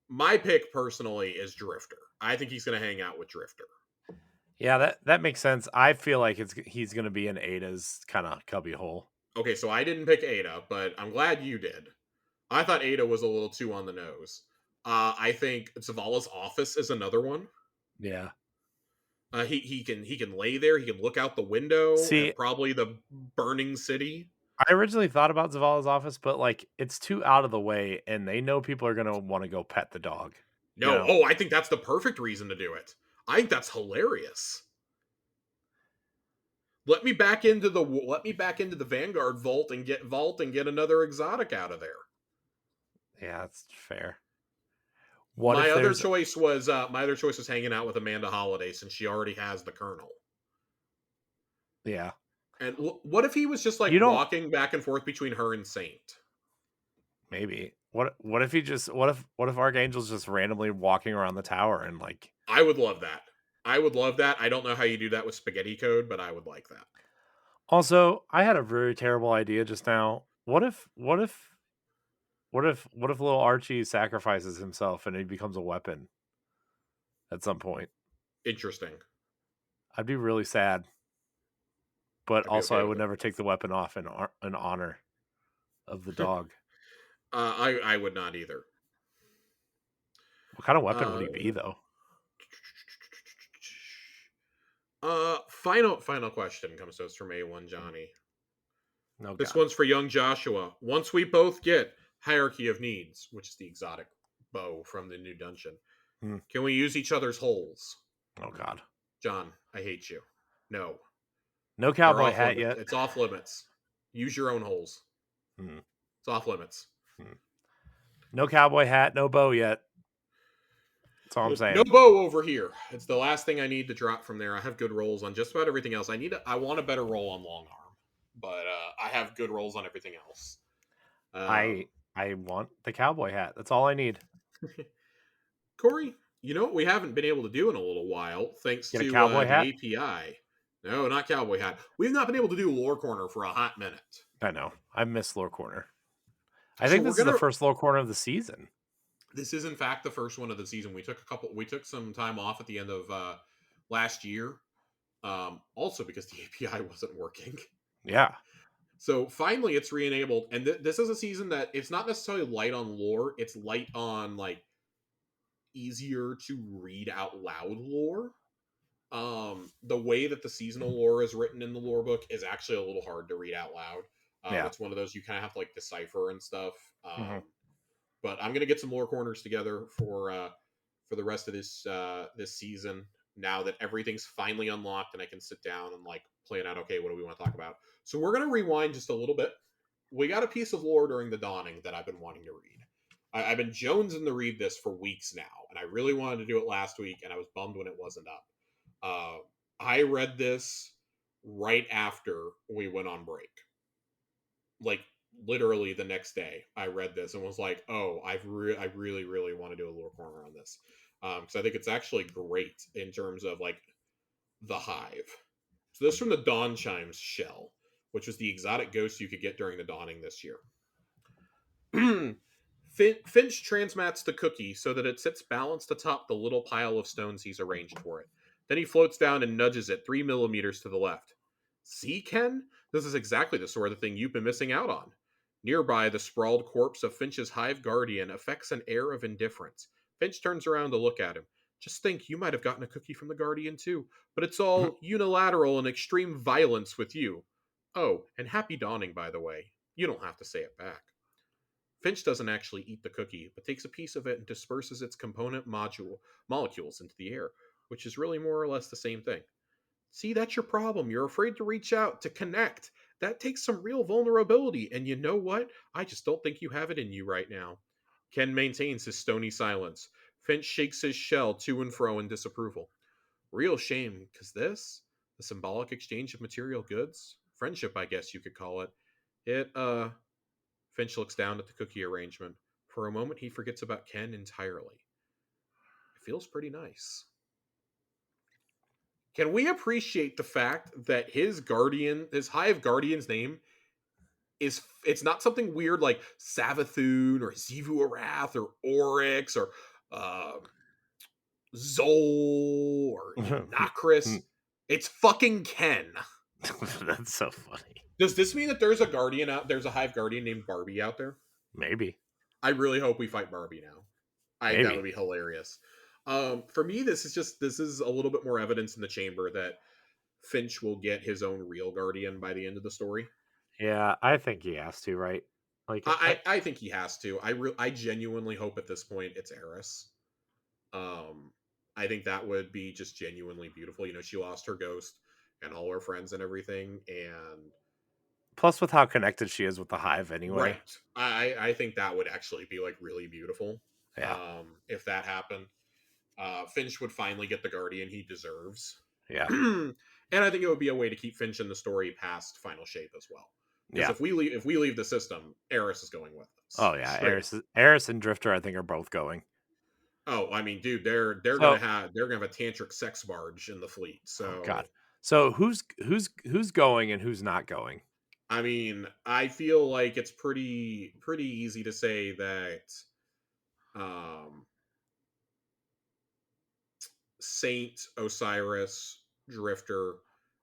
My pick personally is Drifter. I think he's going to hang out with Drifter. Yeah, that makes sense. I feel like he's going to be in Ada's kind of cubby hole. Okay, so I didn't pick Ada, but I'm glad you did. I thought Ada was a little too on the nose. I think Zavala's office is another one. Yeah. He can lay there. He can look out the window See, at probably the burning city. I originally thought about Zavala's office, but like it's too out of the way, and they know people are going to want to go pet the dog. You No, know. oh, I think that's the perfect reason to do it. I think that's hilarious. Let me back into the Vanguard vault and get another exotic out of there. Yeah, that's fair. What if there's My other choice was hanging out with Amanda Holiday since she already has the Colonel. yeah. And what if he was just like You don't walking back and forth between her and Saint? maybe. What if he just what if Archangel's just randomly walking around the tower and like I would love that. I would love that. I don't know how you do that with spaghetti code, but I would like that. also, I had a very terrible idea just now. What if little Archie sacrifices himself and he becomes a weapon at some point? Interesting. I'd be really sad, but I'd be also okay I with would it. never take the weapon off in honor of the dog. I would not either. What kind of weapon would Uh, he be though? final question comes to us from A1 Johnny. No This god. one's for young Joshua. Once we both get Hierarchy of Needs, which is the exotic bow from the new dungeon, can we use each other's holes? Oh god. John, I hate you. No. No They're cowboy off hat limits. yet. It's off limits. Use your own holes. It's off limits. No cowboy hat, no bow yet. That's all I'm No saying. bow over here. It's the last thing I need to drop from there. I have good rolls on just about everything else. I want a better roll on long arm, but I have good rolls on everything else. I want the cowboy hat. That's all I need. Corey, you know what we haven't been able to do in a little while, thanks Get a to cowboy the hat? API. No, not cowboy hat. We've not been able to do lore corner for a hot minute. I know. I miss Lore Corner. I So think this is the first Lore Corner of the season. This is in fact the first one of the season. We took some time off at the end of last year. Also because the API wasn't working. Yeah. So finally it's re-enabled. And this is a season that it's not necessarily light on lore, it's light on like easier to read out loud lore. The way that the seasonal lore is written in the lore book is actually a little hard to read out loud. Yeah. It's one of those you kind of have to like decipher and stuff. But I'm gonna get some lore corners together for the rest of this season. Now that everything's finally unlocked and I can sit down and like plan out, okay, what do we want to talk about? So we're gonna rewind just a little bit. We got a piece of lore during the dawning that I've been wanting to read. I've been jonesing to read this for weeks now, and I really wanted to do it last week, and I was bummed when it wasn't up. Uh, I read this right after we went on break, like literally the next day. I read this and was like, "Oh, I really, really want to do a lore corner on this," because I think it's actually great in terms of like the hive. So this is from the Dawn Chimes shell, which was the exotic ghost you could get during the dawning this year. Finch transmats the cookie so that it sits balanced atop the little pile of stones he's arranged for it. Then he floats down and nudges it 3 millimeters to the left. See, Ken? This is exactly the sort of thing you've been missing out on. Nearby, the sprawled corpse of Finch's hive guardian affects an air of indifference. Finch turns around to look at him. Just think, you might have gotten a cookie from the guardian too, but it's all unilateral and extreme violence with you. Oh, and happy dawning, by the way. You don't have to say it back. Finch doesn't actually eat the cookie, but takes a piece of it and disperses its component molecules into the air, which is really more or less the same thing. See, that's your problem. You're afraid to reach out, to connect. That takes some real vulnerability, and you know what? I just don't think you have it in you right now. Ken maintains his stony silence. Finch shakes his shell to and fro in disapproval. Real shame, because this, the symbolic exchange of material goods, friendship, I guess you could call it, Finch looks down at the cookie arrangement. For a moment, he forgets about Ken entirely. It feels pretty nice. Can we appreciate the fact that his hive guardian's name it's not something weird like Savathun or Zivu Arath or Oryx or Zol or even Nacris. It's fucking Ken. That's so funny. Does this mean that there's a hive guardian named Barbie out there? Maybe. I really hope we fight Barbie now. That would Maybe. be hilarious. For me, this is a little bit more evidence in the chamber that Finch will get his own real guardian by the end of the story. Yeah, I think he has to, right? Like, I think he has to. I genuinely hope at this point it's Eris. I think that would be just genuinely beautiful. You know, she lost her ghost and all her friends and everything, and plus with how connected she is with the hive anyway. right. I think that would actually be like really beautiful. Yeah. If that happened. Finch would finally get the guardian he deserves. Yeah. And I think it would be a way to keep Finch in the story past final shape as well. Because Yeah. if we leave the system, Eris is going with us. Oh yeah, Straight. Eris and Drifter I think are both going. Oh, I mean, dude, they're So, they're gonna have a tantric sex barge in the fleet. oh So god. So who's going and who's not going? I mean, I feel like it's pretty easy to say that um Saint, Osiris, Drifter,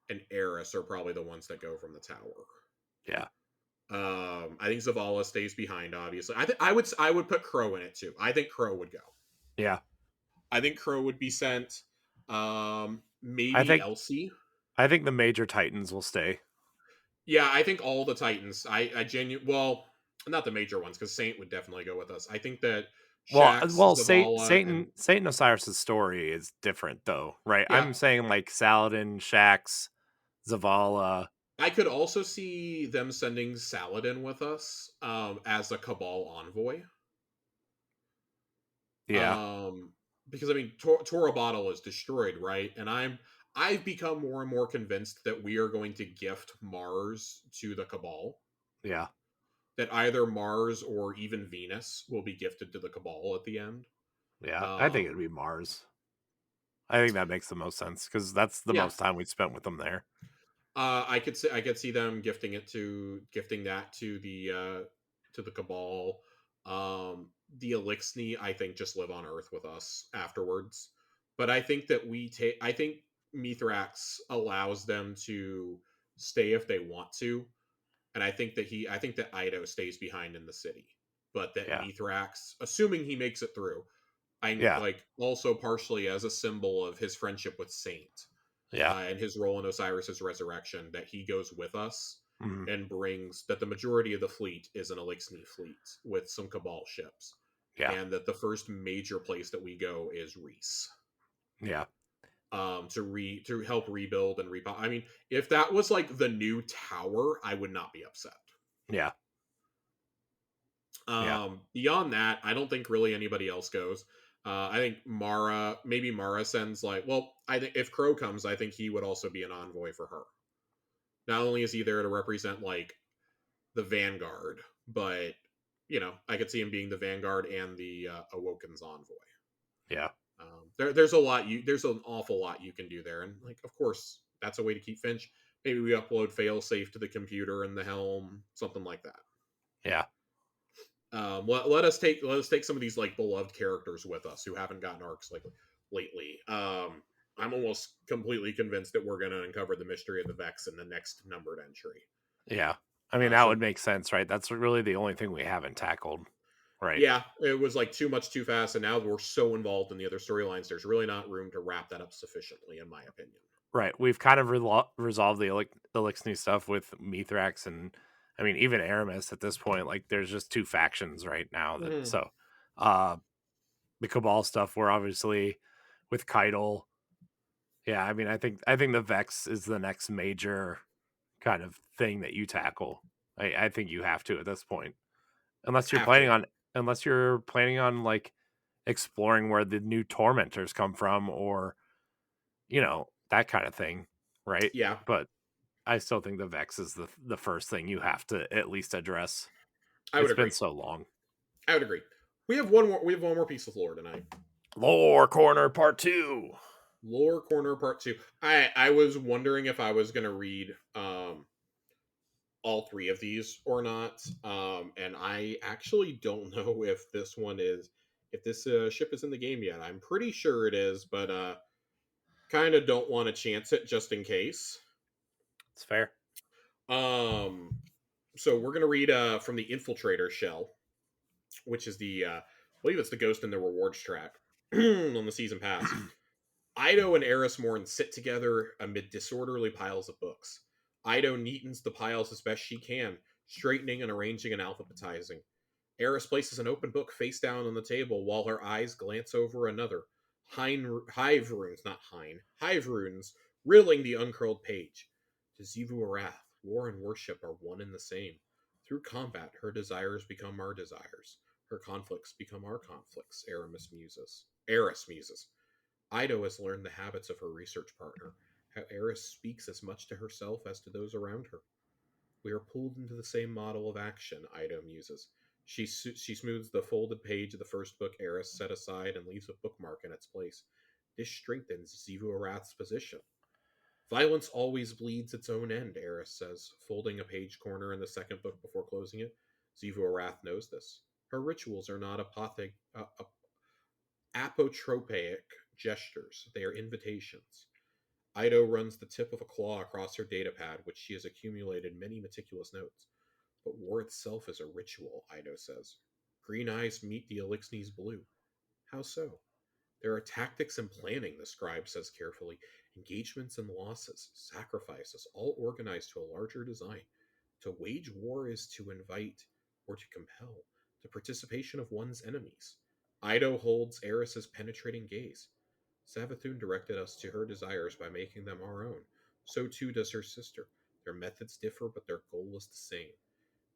and Eris are probably the ones that go from the tower. Yeah. I think Zavala stays behind. Obviously, I would put Crow in it too. I think Crow would go. Yeah. I think Crow would be sent. I Maybe think Elsie. I think the major titans will stay. Yeah, I think all the Titans. Well, not the major ones because Saint would definitely go with us. I think that Shax, Well, Zavala, and Satan Osiris's story is different though, right? yeah, I'm saying like Saladin, Shax, Zavala. I could also see them sending Saladin with us as a Cabal envoy. Yeah. Um, because I mean, Torabottle is destroyed, right? And I've become more and more convinced that we are going to gift Mars to the Cabal. Yeah. That either Mars or even Venus will be gifted to the Cabal at the end. Yeah. I think it'd Um, be Mars. I think that makes the most sense because that's the yeah, most time we spent with them there. I could see them gifting that to the Cabal. The Elixni, I think, just live on Earth with us afterwards. But I think that I think Mithrax allows them to stay if they want to, and I think that Ido stays behind in the city, but that Yeah. Mithrax, assuming he makes it through, I Yeah. like also partially as a symbol of his friendship with Saint Yeah. and his role in Osiris's resurrection, that he goes with us Mhm. and brings that the majority of the fleet is an Elixni fleet with some Cabal ships, Yeah. and that the first major place that we go is Reese. Yeah. To help rebuild and rebuild. I mean, if that was like the new tower, I would not be upset. Yeah. Yeah. Beyond that, I don't think really anybody else goes. I think maybe Mara sends like, well, I think if Crow comes, I think he would also be an envoy for her. Not only is he there to represent like the Vanguard, but I could see him being the Vanguard and the Awoken's envoy. Yeah. There's an awful lot you can do there, and like, of course, that's a way to keep Finch. Maybe we upload failsafe to the computer and the helm, something like that. Yeah. Let us take some of these like beloved characters with us who haven't gotten arcs like lately. I'm almost completely convinced that we're going to uncover the mystery of the Vex in the next numbered entry. Yeah. I mean, that So would make sense, right? That's really the only thing we haven't tackled. Right. yeah, it was like too much too fast, and now we're so involved in the other storylines. There's really not room to wrap that up sufficiently, in my opinion. Right. We've kind of resolved the Elixir stuff with Mithrax and I mean even Aramis at this point. Like there's just two factions right now that Mm-hmm. so the Cabal stuff we're obviously with Keitel. Yeah, I mean I think the Vex is the next major kind of thing that you tackle. I think you have to at this point. Unless you're Have to. planning on like exploring where the new tormentors come from or that kind of thing, right? Yeah, But I still think the Vex is the first thing you have to at least address. I would It's been agree. so long. I would agree. We have one more piece of lore tonight. Lore Corner Part 2. Lore corner part two. I was wondering if I was gonna read all three of these or not. And I actually don't know if this ship is in the game yet. I'm pretty sure it is, but kind of don't want to chance it just in case. It's fair. Um, so we're gonna read from the Infiltrator shell, which is I believe it's the Ghost in the Rewards track on the season pass. Ido and Eris Morn sit together amid disorderly piles of books. Ido neatens the piles as best she can, straightening and arranging and alphabetizing. Eris places an open book face down on the table while her eyes glance over another. Hive runes, not hive runes, riddling the uncurled page. To Zivu Arath, war and worship are one and the same. Through combat, her desires become our desires. Her conflicts become our conflicts, Eris muses. Ido has learned the habits of her research partner, how Eris speaks as much to herself as to those around her. We are pulled into the same model of action, Ido muses. She smooths the folded page of the first book Eris set aside and leaves a bookmark in its place. This strengthens Zivu Arath's position. Violence always bleeds its own end, Eris says, folding a page corner in the second book before closing it. Zivu Arath knows this. Her rituals are not apotropaic gestures, they are invitations. Ido runs the tip of a claw across her datapad, which she has accumulated many meticulous notes. But war itself is a ritual, Ido says. Green eyes meet the Elixir's blue. How so? There are tactics and planning, the scribe says carefully. Engagements and losses, sacrifices, all organized to a larger design. To wage war is to invite, or to compel, the participation of one's enemies. Ido holds Eris's penetrating gaze. Savathun directed us to her desires by making them our own. So too does her sister. Their methods differ, but their goal is the same.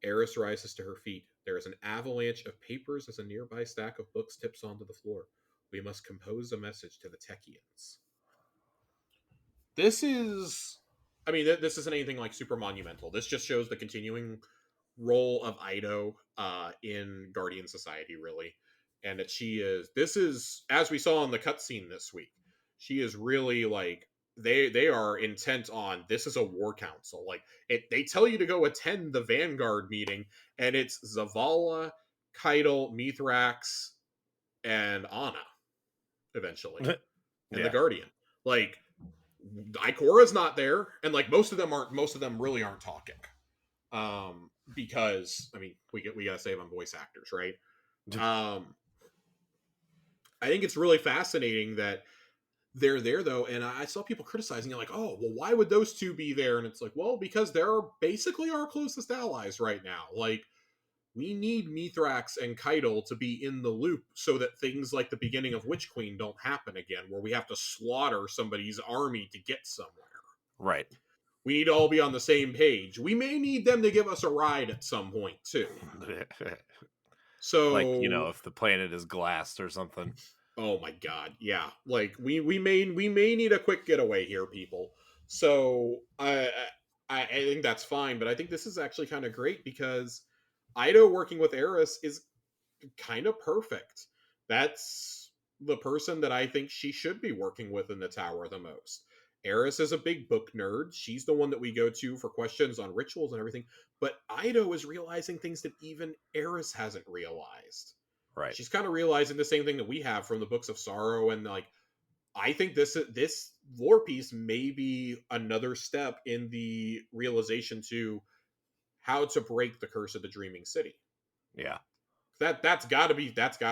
Eris rises to her feet. There is an avalanche of papers as a nearby stack of books tips onto the floor. We must compose a message to the Techians. This is. I mean, this isn't anything like super monumental. This just shows the continuing role of Ido in Guardian Society, really, and that she is. This is, as we saw in the cutscene this week, she is really like they are intent on. This is a war council. Like they tell you to go attend the Vanguard meeting, and it's Zavala, Keitel, Mithrax, and Anna eventually, and the Yeah. Guardian. Like Ikora's not there, and like most of them aren't. Most of them really aren't talking. Because I mean, we gotta save on voice actors, right? Um, I think it's really fascinating that they're there though, and I saw people criticizing it, like, oh, well, why would those two be there? And it's like, well, because they're basically our closest allies right now. Like, we need Mithrax and Keitel to be in the loop so that things like the beginning of Witch Queen don't happen again, where we have to slaughter somebody's army to get somewhere. Right. We need to all be on the same page. We may need them to give us a ride at some point too. Like, So, if the planet is glassed or something. oh my god, yeah. Like we may need a quick getaway here, people. So I think that's fine, but I think this is actually kind of great because Ido working with Eris is kind of perfect. That's the person that I think she should be working with in the tower the most. Eris is a big book nerd. She's the one that we go to for questions on rituals and everything. But Ido is realizing things that even Eris hasn't realized. Right. She's kind of realizing the same thing that we have from the books of sorrow, and like I think this lore piece may be another step in the realization to how to break the curse of the dreaming city. Yeah. That's got to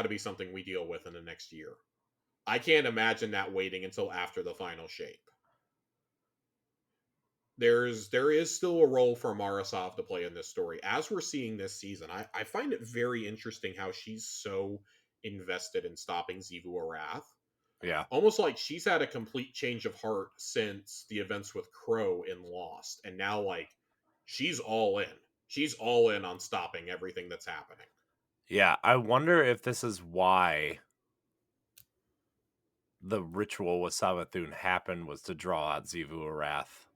be something we deal with in the next year. I can't imagine that waiting until after the final shape. There is still a role for Marasov to play in this story. As we're seeing this season, I find it very interesting how she's so invested in stopping Xivu Arath. Yeah. Almost like she's had a complete change of heart since the events with Crow in Lost, and now like she's all in. She's all in on stopping everything that's happening. Yeah. I wonder if this is why the ritual with Savathun happened, was to draw out Xivu Arath.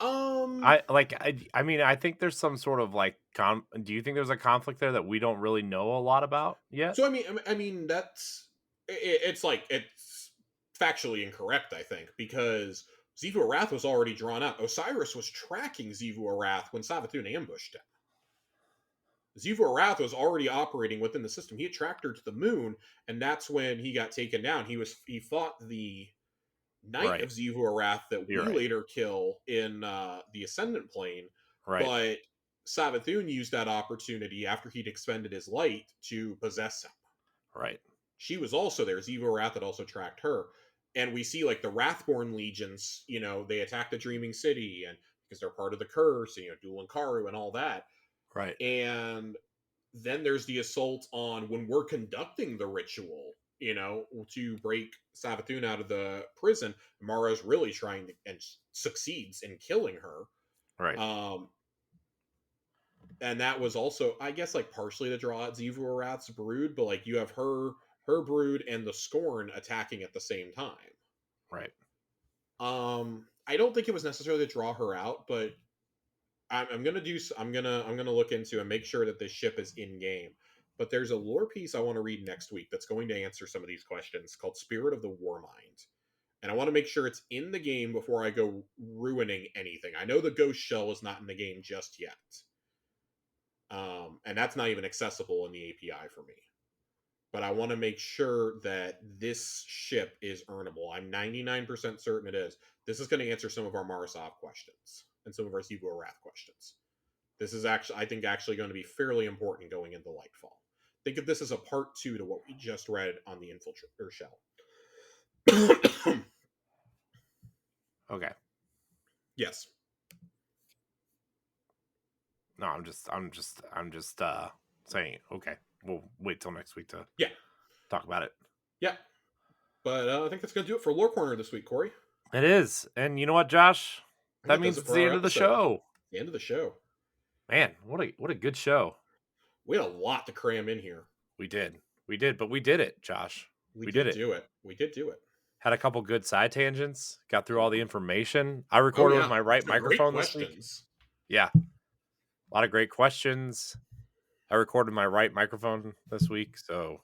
Um, I mean, I think there's some sort of like do you think there's a conflict there that we don't really know a lot about yet? so I mean it's like it's factually incorrect, I think, because Xivu Arath was already drawn out. Osiris was tracking Xivu Arath when Savathun ambushed him. Xivu Arath was already operating within the system. He had tracked her to the moon, and that's when he got taken down. He fought the Knight Right. of Xivu Arath that You're we right. later kill in the Ascendant Plane, Right. but Savathun used that opportunity after he'd expended his light to possess him. Right. She was also there. Xivu Arath had also tracked her. And we see like the Wrathborn legions, they attack the Dreaming City and because they're part of the curse, and Dulankaru and all that. Right. And then there's the assault on when we're conducting the ritual, to break Savathun out of the prison. Mara's really trying to and succeeds in killing her. Right. And that was also, I guess, like partially to draw out Xivu Arath's brood, but like you have her brood and the Scorn attacking at the same time. Right. I don't think it was necessarily to draw her out, but I'm gonna look into and make sure that this ship is in game. But there's a lore piece I want to read next week that's going to answer some of these questions called Spirit of the Warmind. And I want to make sure it's in the game before I go ruining anything. I know the Ghost Shell is not in the game just yet. And that's not even accessible in the API for me. But I want to make sure that this ship is earnable. I'm 99% certain it is. This is going to answer some of our Marasov questions and some of our Xivu Arath questions. This is actually, I think, going to be fairly important going into Lightfall. Think of this as a part 2 to what we just read on the Infiltrator Shell. Okay. Yes. No, I'm just saying, okay, we'll wait till next week to talk about it. Yeah. But I think that's going to do it for Lore Corner this week, Corey. It is. And you know what, Josh? That means it it's the end of the show. The end of the show. Man, what a good show. We had a lot to cram in here. We did, but we did it, Josh. We did do it. Had a couple good side tangents. Got through all the information. I recorded with my right microphone this week. Yeah, a lot of great questions. I recorded my right microphone this week, so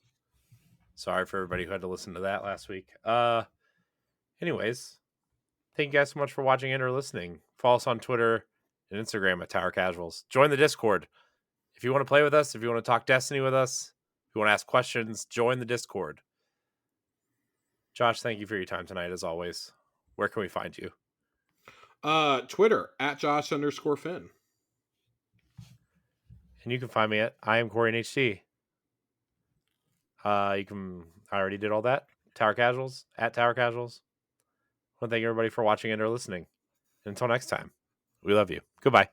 sorry for everybody who had to listen to that last week. Anyways, thank you guys so much for watching and or listening. Follow us on Twitter and Instagram at Tower Casuals. Join the Discord. If you want to play with us, if you want to talk Destiny with us, if you want to ask questions, join the Discord. Josh, thank you for your time tonight, as always. Where can we find you? Twitter at Josh_Finn. And you can find me at I am Corey HD. I already did all that. Tower Casuals at Tower Casuals. I want to thank everybody for watching and or listening. And until next time, we love you. Goodbye.